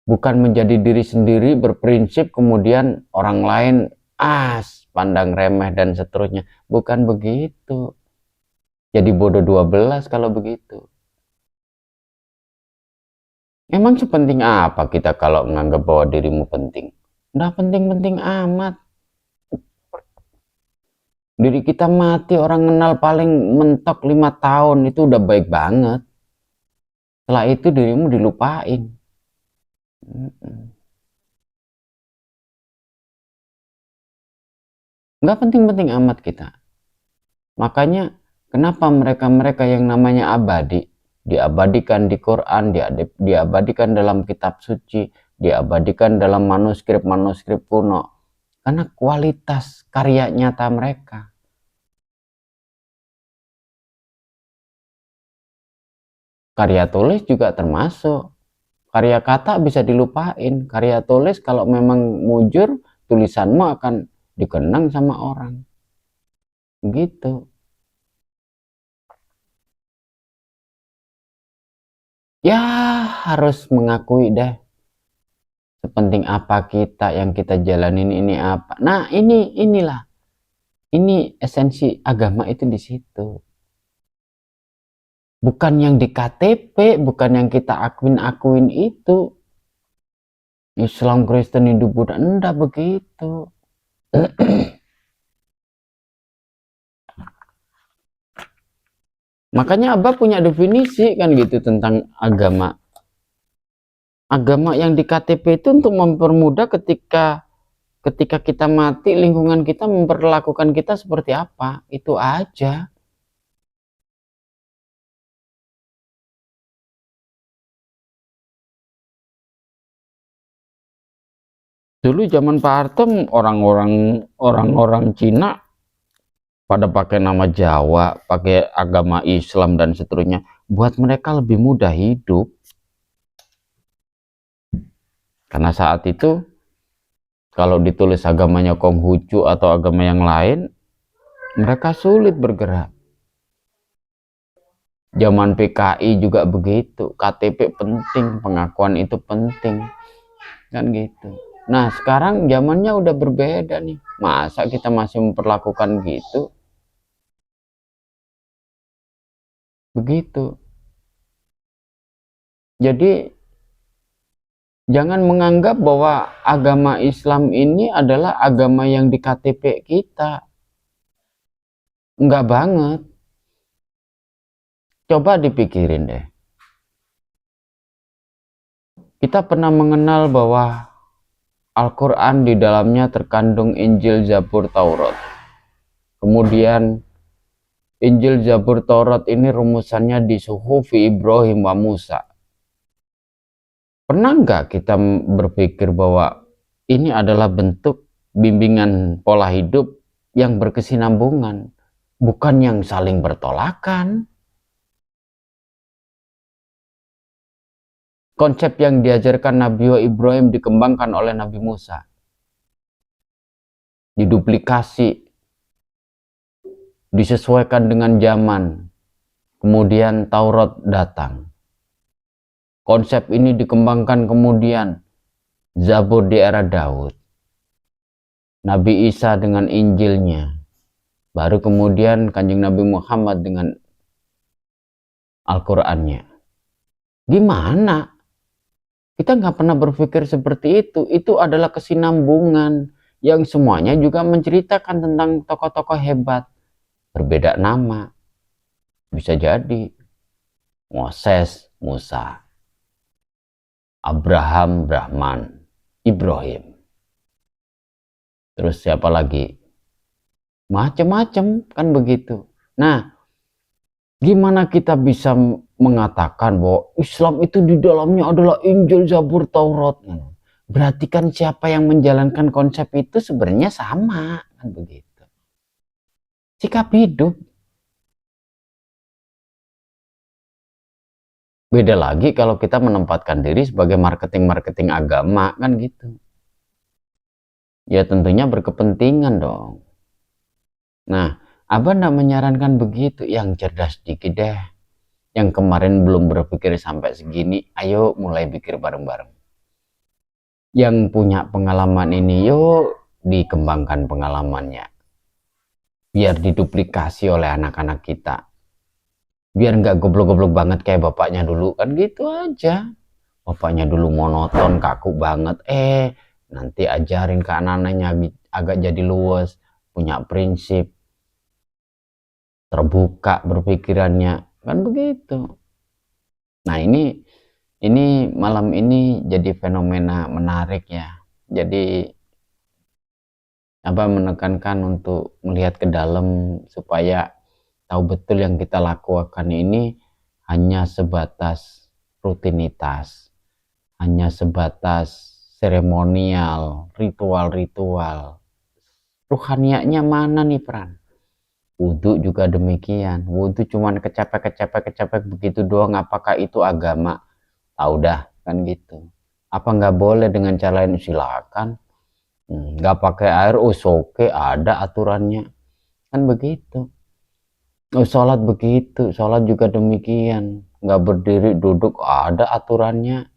Bukan menjadi diri sendiri berprinsip kemudian orang lain pandang remeh dan seterusnya. Bukan begitu. Jadi bodoh 12 kalau begitu. Emang sepenting apa kita kalau menganggap bahwa dirimu penting? Udah penting-penting amat. Diri kita mati, orang kenal paling mentok 5 tahun, itu udah baik banget. Setelah itu dirimu dilupain. Nggak penting-penting amat kita. Makanya kenapa mereka-mereka yang namanya abadi, diabadikan di Quran, diabadikan dalam kitab suci, diabadikan dalam manuskrip-manuskrip kuno. Karena kualitas karya nyata mereka. Karya tulis juga termasuk. Karya kata bisa dilupain. Karya tulis kalau memang mujur, tulisanmu akan dikenang sama orang. Gitu. Ya harus mengakui deh. Sepenting apa kita yang kita jalanin ini apa. Nah inilah. Ini esensi agama itu di situ. Bukan yang di KTP, bukan yang kita akuin itu. Islam, Kristen, Hindu, Buddha, enggak begitu. Makanya Abah punya definisi kan gitu tentang agama. Agama yang di KTP itu untuk mempermudah ketika kita mati, lingkungan kita memperlakukan kita seperti apa. Itu aja. Dulu zaman Pak Harto orang-orang Cina pada pakai nama Jawa, pakai agama Islam dan seterusnya. Buat mereka lebih mudah hidup. Karena saat itu kalau ditulis agamanya Konghucu atau agama yang lain, mereka sulit bergerak. Zaman PKI juga begitu, KTP penting, pengakuan itu penting, kan gitu. Nah sekarang zamannya udah berbeda nih, masa kita masih memperlakukan gitu? Begitu. Jadi jangan menganggap bahwa agama Islam ini adalah agama yang di KTP kita. Enggak banget. Coba dipikirin deh. Kita pernah mengenal bahwa Al-Quran di dalamnya terkandung Injil, Zabur, Taurat. Kemudian Injil, Zabur, Taurat ini rumusannya di Suhufi Ibrahim wa Musa. Pernah nggak kita berpikir bahwa ini adalah bentuk bimbingan pola hidup yang berkesinambungan, bukan yang saling bertolakan? Konsep yang diajarkan Nabi Ibrahim dikembangkan oleh Nabi Musa. Diduplikasi, disesuaikan dengan zaman. Kemudian Taurat datang. Konsep ini dikembangkan kemudian Zabur di era Daud. Nabi Isa dengan Injilnya. Baru kemudian Kanjeng Nabi Muhammad dengan Al-Qur'annya. Gimana? Kita nggak pernah berpikir seperti itu. Itu adalah kesinambungan yang semuanya juga menceritakan tentang tokoh-tokoh hebat. Berbeda nama. Bisa jadi Moses, Musa, Abraham, Brahman, Ibrahim. Terus siapa lagi? Macam-macam kan begitu. Nah, gimana kita bisa mengatakan bahwa Islam itu di dalamnya adalah Injil, Zabur, Taurat? Berarti kan siapa yang menjalankan konsep itu sebenarnya sama, kan begitu. Sikap hidup. Beda lagi kalau kita menempatkan diri sebagai marketing-marketing agama, kan gitu. Ya tentunya berkepentingan dong. Nah, Abah nggak menyarankan begitu, yang cerdas dikit deh. Yang kemarin belum berpikir sampai segini, ayo mulai pikir bareng-bareng. Yang punya pengalaman ini, yuk dikembangkan pengalamannya. Biar diduplikasi oleh anak-anak kita. Biar nggak goblok-goblok banget kayak bapaknya dulu, kan gitu aja. Bapaknya dulu monoton, kaku banget. Nanti ajarin ke anak-anaknya agak jadi luwes, punya prinsip, terbuka berpikirannya, kan begitu. Nah, ini malam ini jadi fenomena menarik ya. Jadi apa menekankan untuk melihat ke dalam supaya tahu betul yang kita lakukan ini hanya sebatas rutinitas, hanya sebatas seremonial, ritual-ritual. Ruhanianya mana nih peran? Wudhu juga demikian. Wudhu cuman kecepek begitu doang. Apakah itu agama? Tahu dah kan gitu. Apa nggak boleh dengan cara lain? Silakan. Nggak pakai air, oke, ada aturannya. Kan begitu. Sholat begitu, sholat juga demikian. Nggak berdiri, duduk, ada aturannya.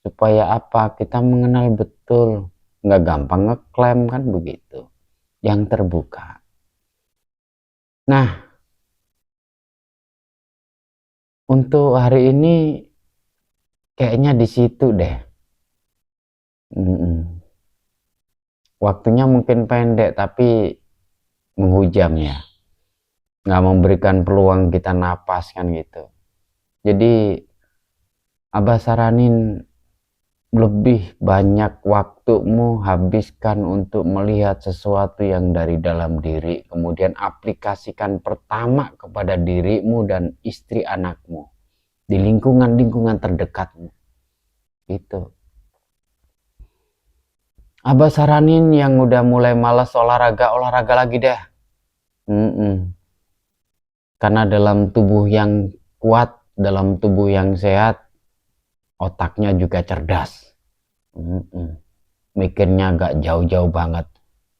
Supaya apa? Kita mengenal betul. Nggak gampang ngeklaim, kan begitu. Yang terbuka. Nah, untuk hari ini kayaknya di situ deh. Waktunya mungkin pendek, tapi menghujam ya. Nggak memberikan peluang kita napas kan gitu. Jadi Abah saranin lebih banyak waktumu habiskan untuk melihat sesuatu yang dari dalam diri, kemudian aplikasikan pertama kepada dirimu dan istri anakmu di lingkungan-lingkungan terdekatmu. Gitu. Abah saranin yang udah mulai malas olahraga lagi deh. Karena dalam tubuh yang kuat, dalam tubuh yang sehat, otaknya juga cerdas. Mikirnya gak jauh-jauh banget.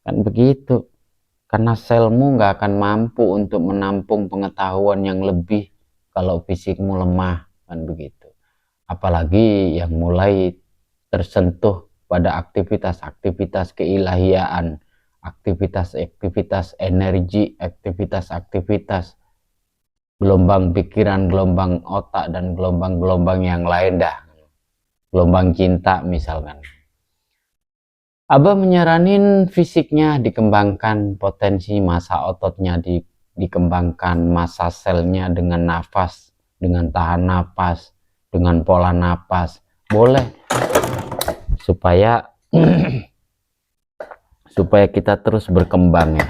Kan begitu. Karena selmu gak akan mampu untuk menampung pengetahuan yang lebih kalau fisikmu lemah. Kan begitu. Apalagi yang mulai tersentuh pada aktivitas-aktivitas keilahian, aktivitas-aktivitas energi, aktivitas-aktivitas gelombang pikiran, gelombang otak, dan gelombang-gelombang yang lain dah. Gelombang cinta misalkan. Abah menyaranin fisiknya dikembangkan, potensi massa ototnya dikembangkan, massa selnya dengan nafas, dengan tahan nafas, dengan pola nafas. Boleh. Supaya supaya kita terus berkembang ya.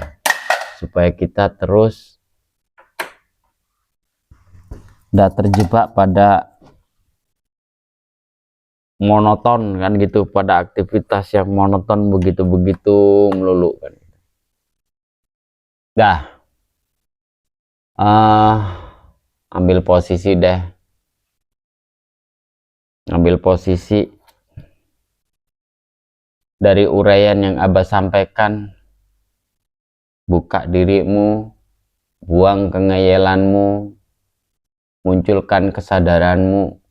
Supaya kita terus tidak terjebak pada monoton kan gitu, pada aktivitas yang monoton begitu-begitu melulu kan. Dah, ambil posisi deh, ambil posisi dari uraian yang Abah sampaikan. Buka dirimu, buang kengeyelanmu, munculkan kesadaranmu.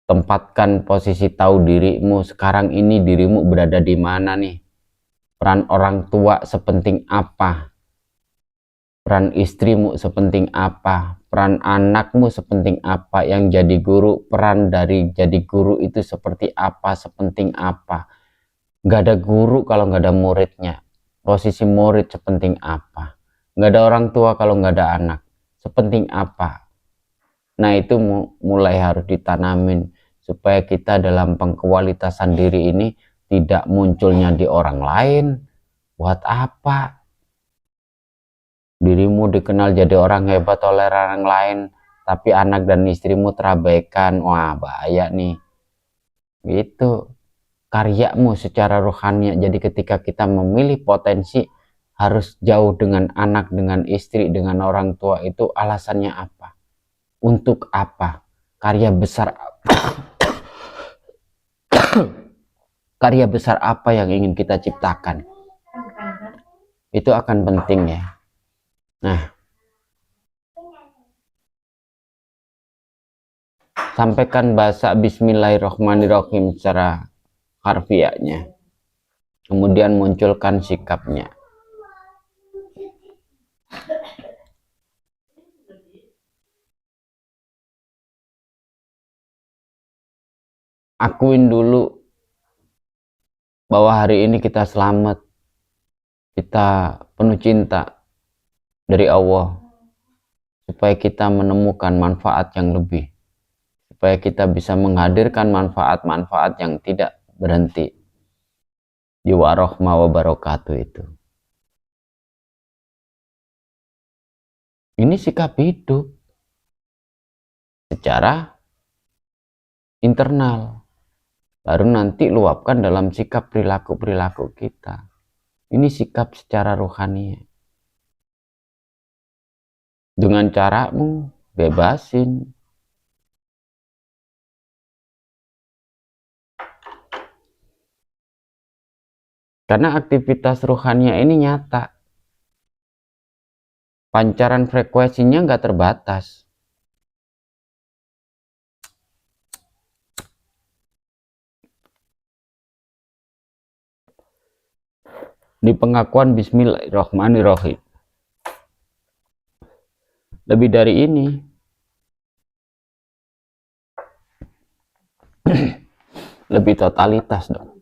Tempatkan posisi tahu dirimu. Sekarang ini dirimu berada di mana nih? Peran orang tua sepenting apa? Peran istrimu sepenting apa? Peran anakmu sepenting apa? Yang jadi guru, peran dari jadi guru itu seperti apa? Sepenting apa? Gak ada guru kalau gak ada muridnya. Posisi murid sepenting apa? Gak ada orang tua kalau gak ada anak. Sepenting apa? Nah, itu mulai harus ditanamin supaya kita dalam pengkualitasan diri ini tidak munculnya di orang lain. Buat apa? Dirimu dikenal jadi orang hebat oleh orang lain, tapi anak dan istrimu terabaikan. Wah, bahaya nih. Gitu. karyamu secara rohani. Jadi ketika kita memilih potensi harus jauh dengan anak, dengan istri, dengan orang tua, itu alasannya apa? Untuk apa? Karya besar karya besar apa yang ingin kita ciptakan? Itu akan penting ya. Nah, sampaikan bahasa Bismillahirrahmanirrahim secara harfiahnya. Kemudian munculkan sikapnya. Akuin dulu bahwa hari ini kita selamat. Kita penuh cinta dari Allah. Supaya kita menemukan manfaat yang lebih. Supaya kita bisa menghadirkan manfaat-manfaat yang tidak berhenti di warahmah wabarakatuh itu. Ini sikap hidup secara internal, baru nanti luapkan dalam sikap perilaku-perilaku kita. Ini sikap secara rohani. Dengan caramu, bebasin. Karena aktivitas rohania ini nyata. Pancaran frekuensinya nggak terbatas. Di pengakuan Bismillahirrahmanirrahim. Lebih dari ini. Lebih totalitas dong.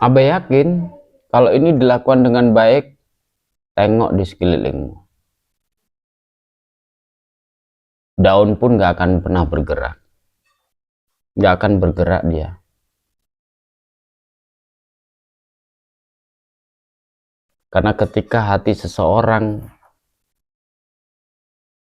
Abah yakin kalau ini dilakukan dengan baik, tengok di sekelilingmu. Daun pun gak akan pernah bergerak. Gak akan bergerak dia. Karena ketika hati seseorang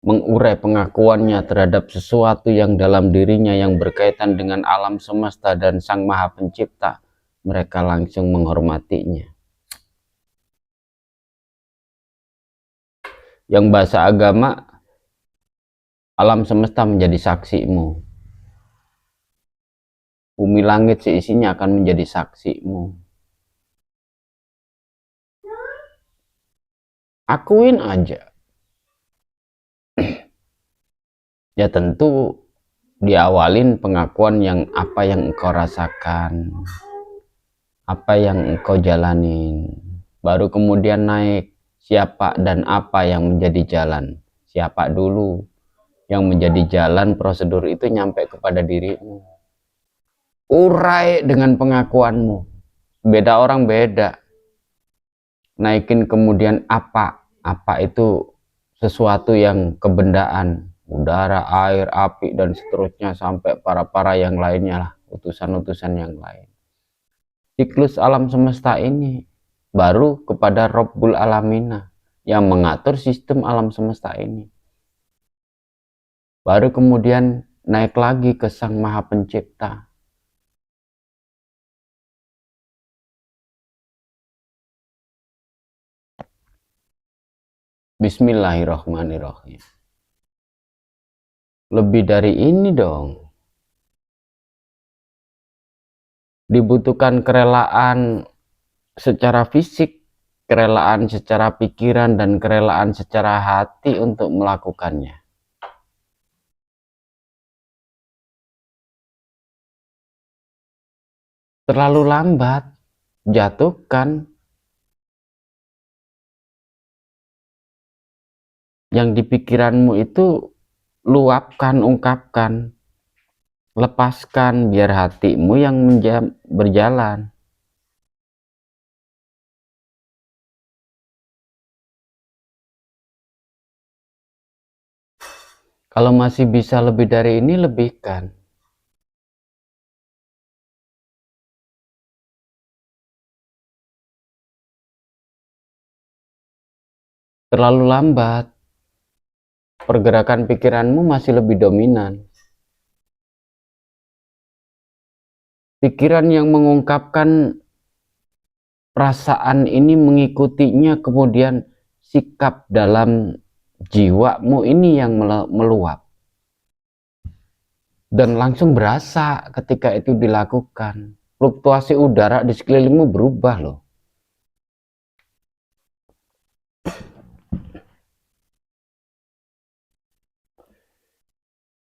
mengurai pengakuannya terhadap sesuatu yang dalam dirinya yang berkaitan dengan alam semesta dan Sang Maha Pencipta, mereka langsung menghormatinya. Yang bahasa agama, alam semesta menjadi saksimu. Bumi langit seisinya akan menjadi saksimu. Akuin aja. Ya tentu diawalin pengakuan yang apa yang engkau rasakan, apa yang engkau jalanin, baru kemudian naik siapa dan apa yang menjadi jalan. Siapa dulu yang menjadi jalan, prosedur itu nyampe kepada dirimu. Urai dengan pengakuanmu. Beda orang beda. Naikin kemudian apa itu sesuatu yang kebendaan, udara, air, api, dan seterusnya sampai para yang lainnya lah, utusan-utusan yang lain. Siklus alam semesta ini baru kepada Rabbul Alamina yang mengatur sistem alam semesta ini. Baru kemudian naik lagi ke Sang Maha Pencipta. Bismillahirrahmanirrahim. Lebih dari ini dong. Dibutuhkan kerelaan secara fisik, kerelaan secara pikiran, dan kerelaan secara hati untuk melakukannya. Terlalu lambat, jatuhkan. Yang di pikiranmu itu luapkan, ungkapkan, lepaskan biar hatimu yang berjalan. Kalau masih bisa lebih dari ini, lebihkan. terlalu lambat. Pergerakan pikiranmu masih lebih dominan. Pikiran yang mengungkapkan perasaan ini mengikutinya, kemudian sikap dalam jiwamu ini yang meluap. Dan langsung berasa ketika itu dilakukan. Fluktuasi udara di sekelilingmu berubah loh.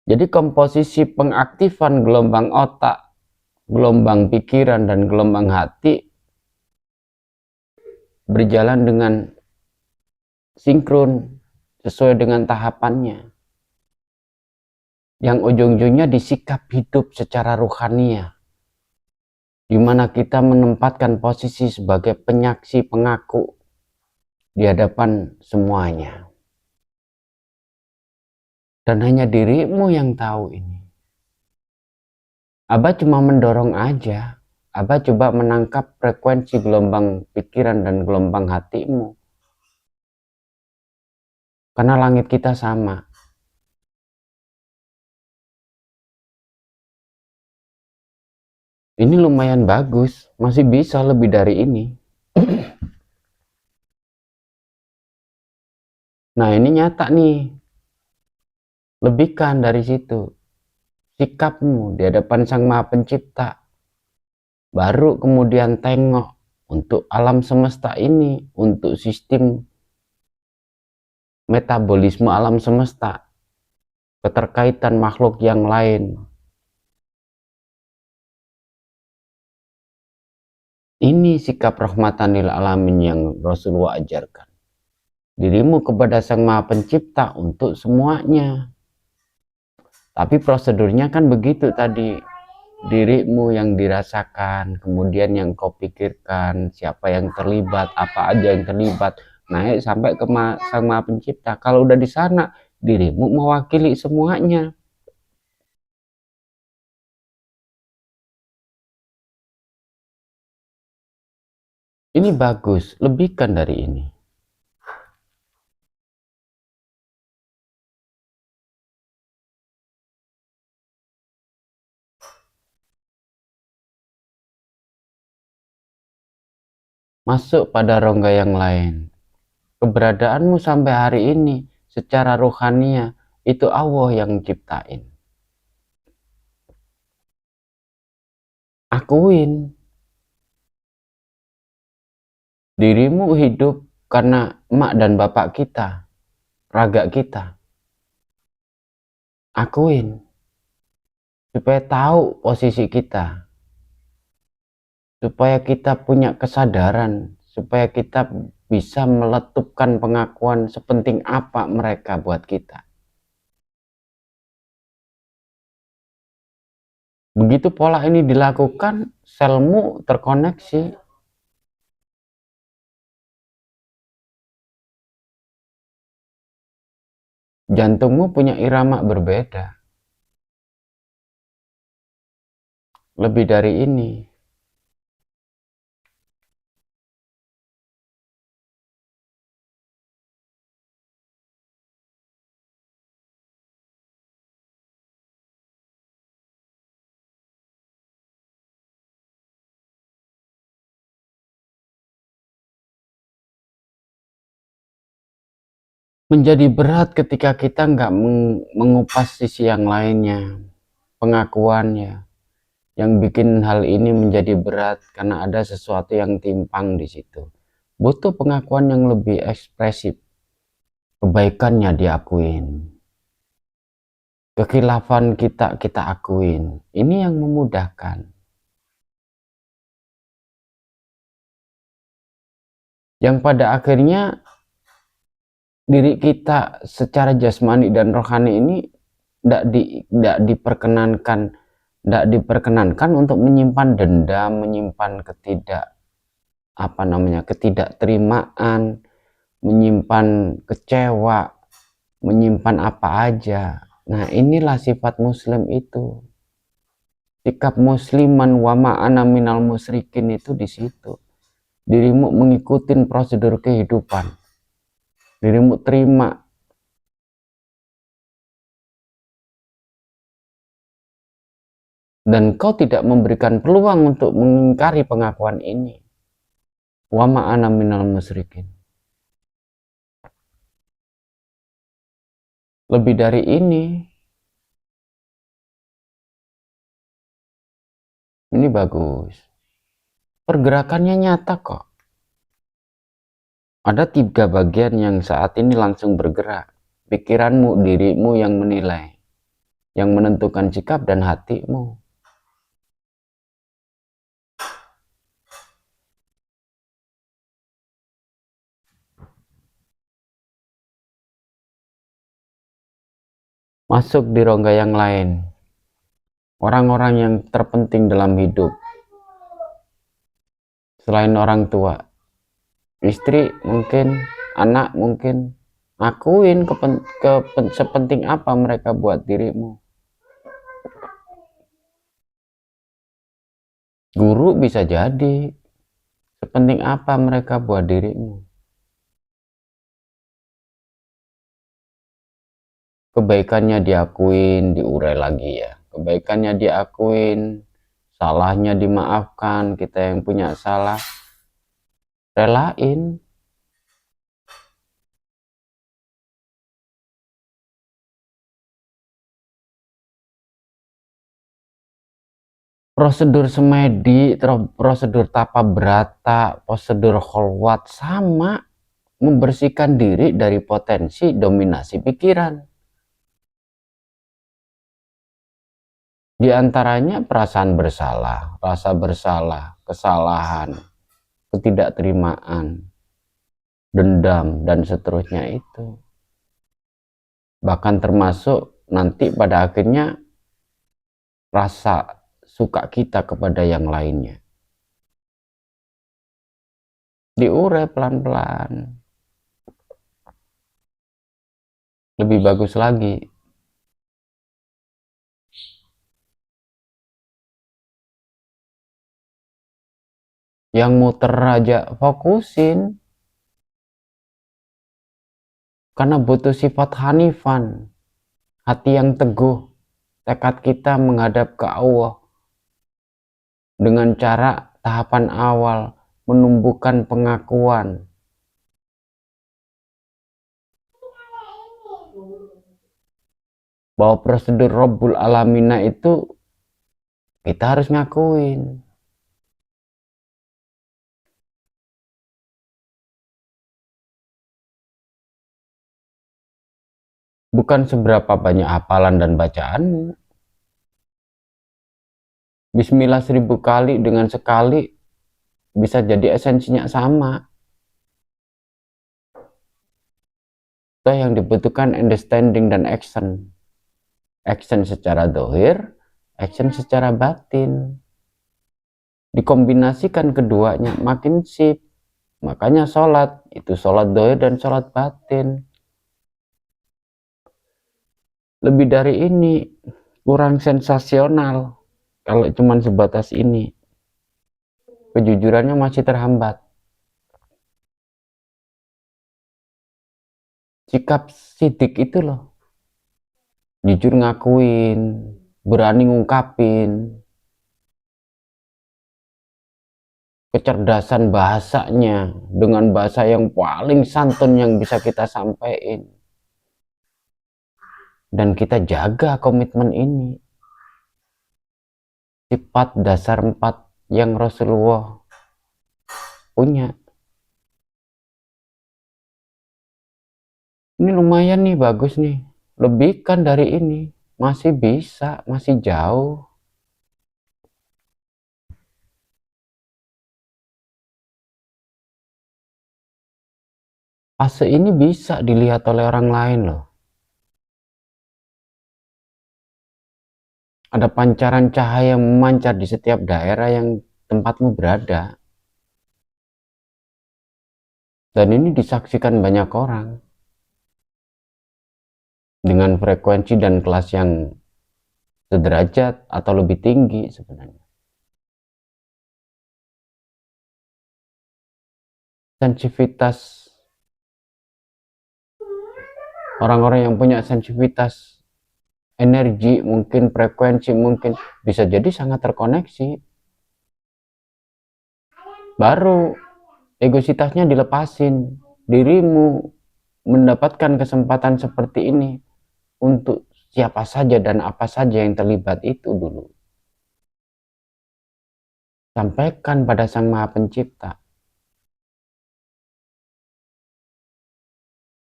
Jadi komposisi pengaktifan gelombang otak, gelombang pikiran, dan gelombang hati berjalan dengan sinkron sesuai dengan tahapannya. Yang ujung-ujungnya disikap hidup secara ruhania, di mana kita menempatkan posisi sebagai penyaksi pengaku di hadapan semuanya. Dan hanya dirimu yang tahu ini. Abah cuma mendorong aja. Abah coba menangkap frekuensi gelombang pikiran dan gelombang hatimu. Karena langit kita sama. Ini lumayan bagus, masih bisa lebih dari ini. Nah, ini nyata nih. Lebihkan dari situ. Sikapmu di hadapan Sang Maha Pencipta. Baru kemudian tengok untuk alam semesta ini, untuk sistem metabolisme alam semesta, keterkaitan makhluk yang lain. Ini sikap rahmatan lil alamin yang Rasulullah ajarkan. Dirimu kepada Sang Maha Pencipta untuk semuanya. Tapi prosedurnya kan begitu tadi. Dirimu yang dirasakan, kemudian yang kau pikirkan, siapa yang terlibat, apa aja yang terlibat, naik sampai ke Sang Maha Pencipta. Kalau udah di sana, dirimu mewakili semuanya. Ini bagus, lebihkan dari ini. Masuk pada rongga yang lain. Keberadaanmu sampai hari ini secara rohania itu Allah yang ciptain. Akuin. Dirimu hidup karena emak dan bapak kita, raga kita. Akuin. Supaya tahu posisi kita. Supaya kita punya kesadaran. Supaya kita bisa meletupkan pengakuan sepenting apa mereka buat kita. Begitu pola ini dilakukan, selmu terkoneksi. Jantungmu punya irama berbeda. Lebih dari ini. Menjadi berat ketika kita nggak mengupas sisi yang lainnya, pengakuannya. Yang bikin hal ini menjadi berat karena ada sesuatu yang timpang di situ. Butuh pengakuan yang lebih ekspresif. Kebaikannya diakuin. Kekhilafan kita akuin. Ini yang memudahkan. Yang pada akhirnya diri kita secara jasmani dan rohani ini tidak diperkenankan untuk menyimpan dendam, menyimpan ketidakterimaan, menyimpan kecewa, menyimpan apa aja. Nah, inilah sifat muslim itu. Sikap musliman wa ma'ana minal musyrikin itu di situ. Dirimu mengikuti prosedur kehidupan. dirimu terima. Dan kau tidak memberikan peluang untuk mengingkari pengakuan ini. Wa ma'ana minal musyrikin. Lebih dari ini bagus. Pergerakannya nyata kok. Ada 3 bagian yang saat ini langsung bergerak. Pikiranmu, dirimu yang menilai, yang menentukan sikap, dan hatimu. Masuk di rongga yang lain. Orang-orang yang terpenting dalam hidup. Selain orang tua. Istri mungkin, anak mungkin. Akuin sepenting apa mereka buat dirimu. Guru bisa jadi. Sepenting apa mereka buat dirimu. Kebaikannya diakuin, diurai lagi ya. Kebaikannya diakuin, salahnya dimaafkan, kita yang punya salah, relain. Prosedur semedi, prosedur tapa berata, prosedur kholwat sama, membersihkan diri dari potensi dominasi pikiran. Di antaranya perasaan bersalah, rasa bersalah, kesalahan, ketidakterimaan, dendam, dan seterusnya itu. Bahkan termasuk nanti pada akhirnya rasa suka kita kepada yang lainnya. Diurai pelan-pelan. Lebih bagus lagi. Yang muter aja fokusin. Karena butuh sifat hanifan. Hati yang teguh. Tekad kita menghadap ke Allah. Dengan cara tahapan awal menumbuhkan pengakuan. Bahwa prosedur Rabbul Alamina itu kita harus ngakuin. Bukan seberapa banyak hafalan dan bacaanmu. Bismillah 1000 kali dengan sekali bisa jadi esensinya sama. Itu yang dibutuhkan understanding dan action. Action secara dohir, action secara batin. Dikombinasikan keduanya makin sip. Makanya sholat, itu sholat dohir dan sholat batin. Lebih dari ini, kurang sensasional. Kalau cuma sebatas ini, kejujurannya masih terhambat. Sikap sidik itu loh, jujur ngakuin, berani ngungkapin, kecerdasan bahasanya dengan bahasa yang paling santun yang bisa kita sampaikan. Dan kita jaga komitmen ini. Sifat dasar 4 yang Rasulullah punya. Ini lumayan nih, bagus nih. Lebihkan dari ini. Masih bisa, masih jauh. Fase ini bisa dilihat oleh orang lain loh. Ada pancaran cahaya yang memancar di setiap daerah yang tempatmu berada. Dan ini disaksikan banyak orang. Dengan frekuensi dan kelas yang sederajat atau lebih tinggi sebenarnya. Sensitivitas Orang-orang yang punya sensitivitas energi, mungkin frekuensi, mungkin bisa jadi sangat terkoneksi. Baru egositasnya dilepasin, dirimu mendapatkan kesempatan seperti ini untuk siapa saja dan apa saja yang terlibat itu dulu. Sampaikan pada Sang Maha Pencipta.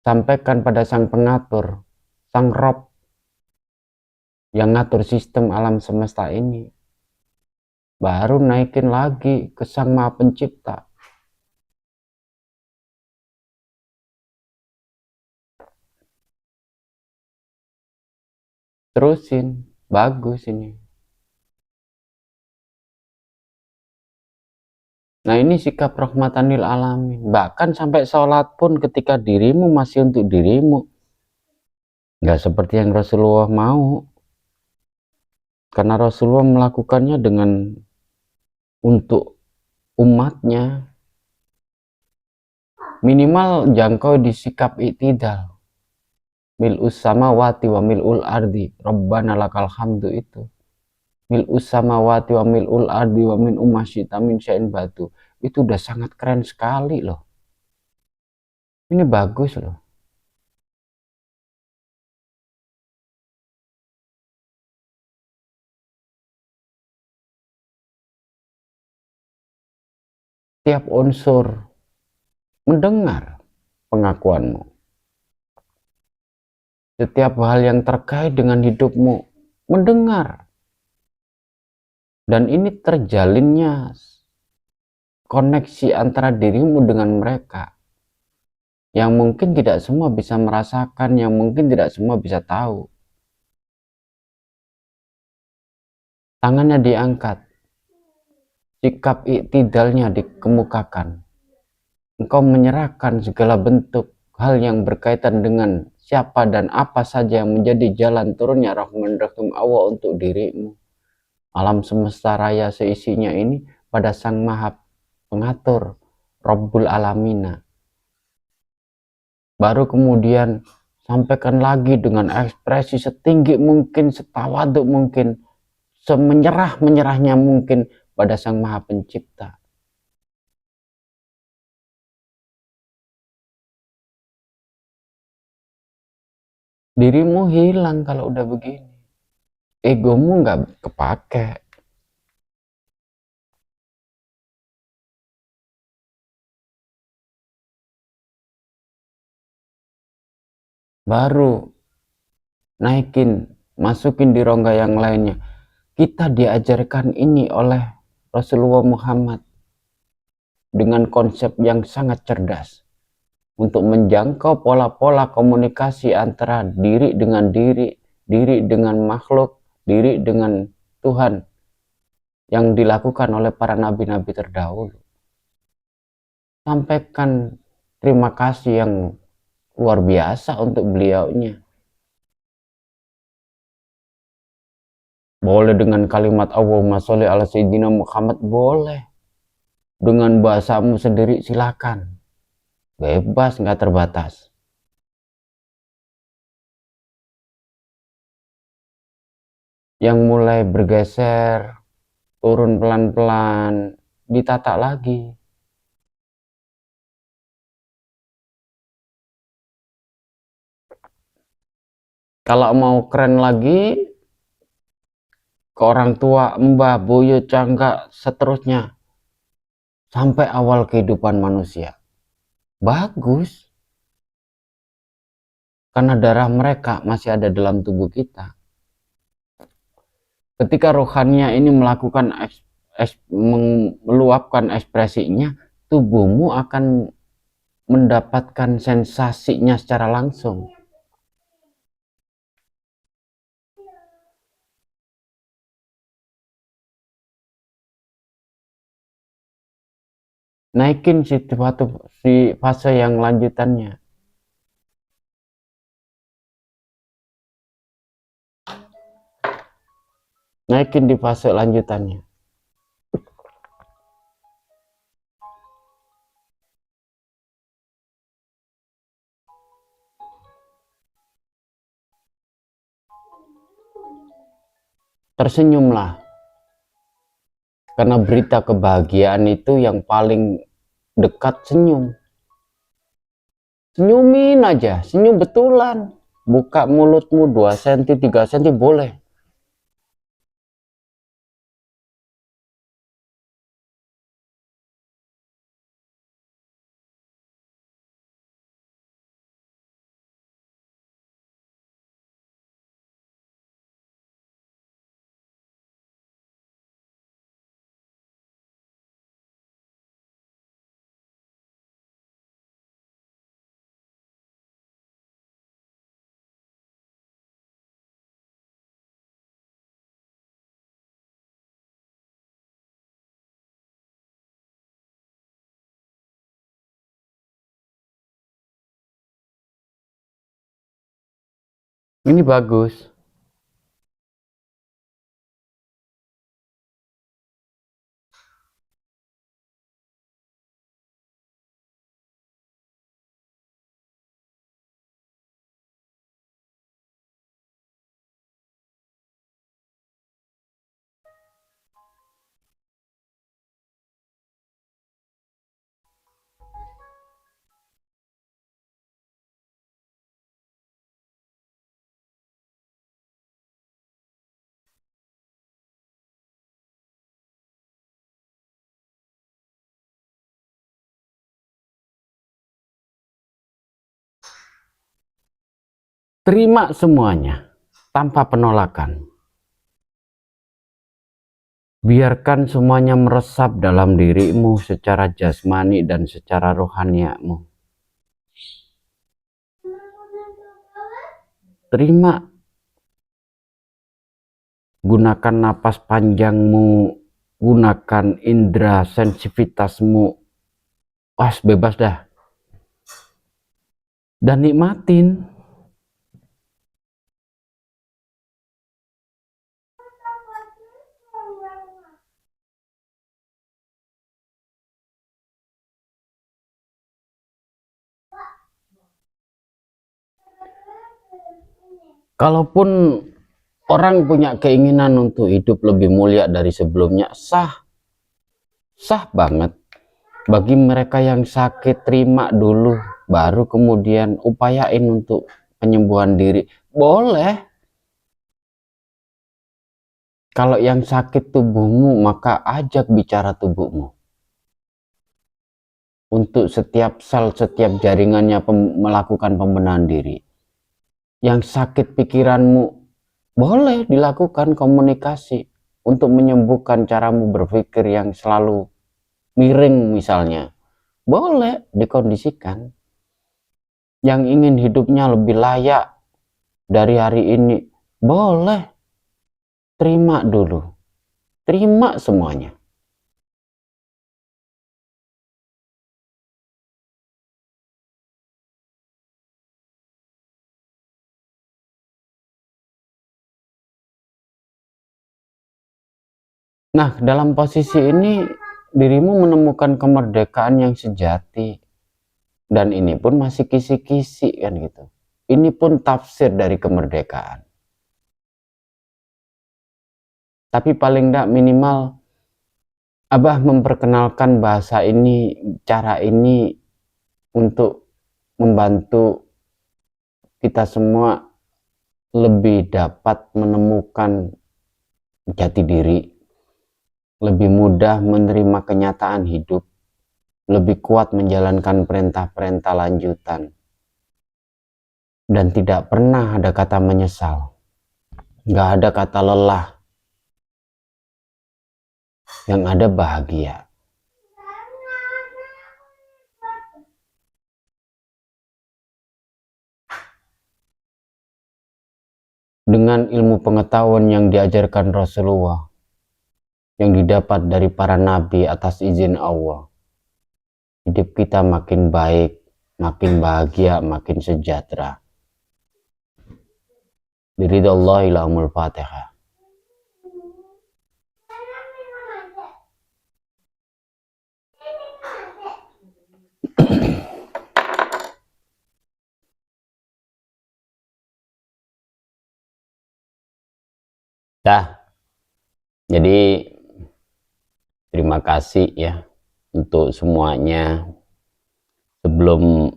Sampaikan pada Sang Pengatur, Sang Rob yang ngatur sistem alam semesta ini. Baru naikin lagi ke Sang Maha Pencipta. Terusin, bagus ini. Nah, ini sikap rahmatan lil alamin. Bahkan sampai sholat pun ketika dirimu masih untuk dirimu. Nggak seperti yang Rasulullah mau. Karena Rasulullah melakukannya dengan untuk umatnya. Minimal jangkau di sikap iktidal. Mil'us samawati wa mil'ul ardi. Rabbana lakal hamdu itu. Mil'us samawati wa mil'ul ardi wa min umasyita min syai'in batu. Itu udah sangat keren sekali loh. Ini bagus loh. Tiap unsur mendengar pengakuanmu. Setiap hal yang terkait dengan hidupmu mendengar. Dan ini terjalinnya koneksi antara dirimu dengan mereka. Yang mungkin tidak semua bisa merasakan, yang mungkin tidak semua bisa tahu. Tangannya diangkat. Sikap iktidalnya dikemukakan. Engkau menyerahkan segala bentuk hal yang berkaitan dengan siapa dan apa saja yang menjadi jalan turunnya rahman rahim Allah untuk dirimu. Alam semesta raya seisinya ini pada Sang Maha Pengatur, Rabbul Alamina. Baru kemudian sampaikan lagi dengan ekspresi setinggi mungkin, setawaduk mungkin, semenyerah-menyerahnya mungkin pada Sang Maha Pencipta. Dirimu hilang kalau udah begini. Egomu nggak kepake. Baru naikin, masukin di rongga yang lainnya. Kita diajarkan ini oleh Rasulullah Muhammad dengan konsep yang sangat cerdas untuk menjangkau pola-pola komunikasi antara diri dengan diri, diri dengan makhluk, diri dengan Tuhan yang dilakukan oleh para nabi-nabi terdahulu. Sampaikan terima kasih yang luar biasa untuk beliaunya. Boleh dengan kalimat Allahumma sholli ala sayyidina Muhammad, boleh. Dengan bahasamu sendiri silakan. Bebas, nggak terbatas. Yang mulai bergeser, turun pelan-pelan, ditata lagi. Kalau mau keren lagi, ke orang tua, mbah, buyut, cangga, seterusnya. Sampai awal kehidupan manusia. Bagus. Karena darah mereka masih ada dalam tubuh kita. Ketika rohaninya ini melakukan meluapkan ekspresinya, tubuhmu akan mendapatkan sensasinya secara langsung. Naikin si fase yang lanjutannya. Naikin di fase lanjutannya. tersenyumlah. Karena berita kebahagiaan itu yang paling dekat senyum. Senyumin aja, senyum betulan. Buka mulutmu 2 cm, 3 cm boleh. Ini bagus. Terima semuanya tanpa penolakan. Biarkan semuanya meresap dalam dirimu secara jasmani dan secara rohaniamu. Terima. Gunakan napas panjangmu, gunakan indera sensitivitasmu. Bebas dah. Dan nikmatin. Kalaupun orang punya keinginan untuk hidup lebih mulia dari sebelumnya, sah banget. Bagi mereka yang sakit, terima dulu, baru kemudian upayain untuk penyembuhan diri. Boleh. Kalau yang sakit tubuhmu, maka ajak bicara tubuhmu. Untuk setiap sel, setiap jaringannya melakukan pembenahan diri. Yang sakit pikiranmu, boleh dilakukan komunikasi untuk menyembuhkan caramu berpikir yang selalu miring misalnya. Boleh dikondisikan. Yang ingin hidupnya lebih layak dari hari ini, boleh. Terima dulu. Terima semuanya. Nah, dalam posisi ini dirimu menemukan kemerdekaan yang sejati. Dan ini pun masih kisi-kisi kan gitu. Ini pun tafsir dari kemerdekaan. Tapi paling tidak minimal Abah memperkenalkan bahasa ini, cara ini untuk membantu kita semua lebih dapat menemukan jati diri, lebih mudah menerima kenyataan hidup, lebih kuat menjalankan perintah-perintah lanjutan, dan tidak pernah ada kata menyesal, nggak ada kata lelah, yang ada bahagia. Dengan ilmu pengetahuan yang diajarkan Rasulullah, yang didapat dari para nabi atas izin Allah, hidup kita makin baik, makin bahagia, makin sejahtera. Biridhallahi lahumul Fatihah. Dah. Jadi terima kasih ya untuk semuanya. Sebelum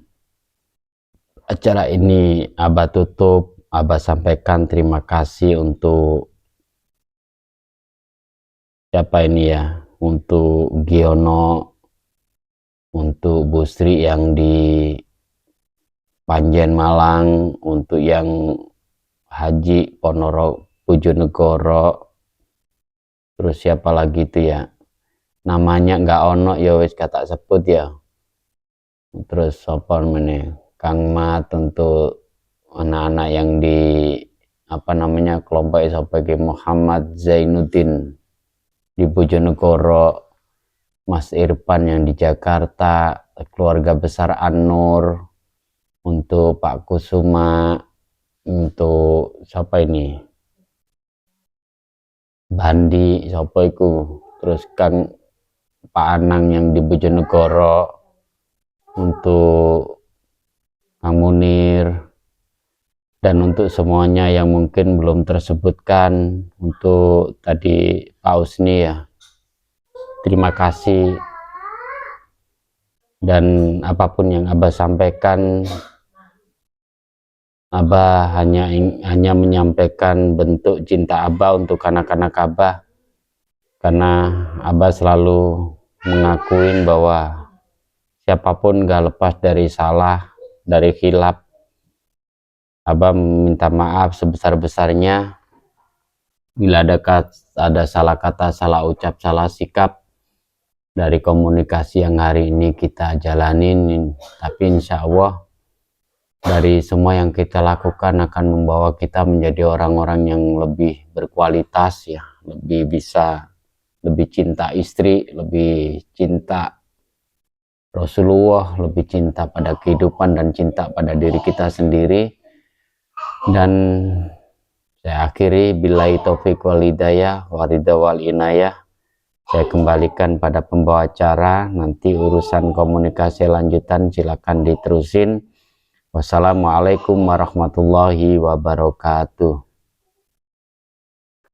acara ini Abah tutup, Abah sampaikan terima kasih untuk siapa ini ya, untuk Giono, untuk Bu Sri yang di Panjen Malang, untuk yang Haji Ponorogo Bojonegoro, terus siapa lagi itu ya, namanya nggak ono ya wis kata sebut ya. Terus sopon meneh Kang Mat, untuk anak-anak yang di apa namanya kelompok sebagai Muhammad Zainuddin di Bojonegoro, Mas Irfan yang di Jakarta, keluarga besar An-Nur, untuk Pak Kusuma, untuk siapa ini Bandi, siapa itu, terus Kang Pak Anang yang di Bojonegoro, untuk Kang Munir, dan untuk semuanya yang mungkin belum tersebutkan, untuk tadi Pak Usni ya, terima kasih. Dan apapun yang Abah sampaikan, Abah hanya menyampaikan bentuk cinta Abah untuk anak-anak Abah, karena Abah selalu mengakuin bahwa siapapun gak lepas dari salah, dari khilaf. Abah minta maaf sebesar-besarnya bila ada salah kata, salah ucap, salah sikap dari komunikasi yang hari ini kita jalanin. Tapi insya Allah dari semua yang kita lakukan akan membawa kita menjadi orang-orang yang lebih berkualitas ya, lebih cinta istri, lebih cinta Rasulullah, lebih cinta pada kehidupan dan cinta pada diri kita sendiri. Dan saya akhiri billahi taufiq wal hidayah wa ridha wal inayah. Saya kembalikan pada pembawa acara, nanti urusan komunikasi lanjutan silakan diterusin. Wassalamualaikum warahmatullahi wabarakatuh.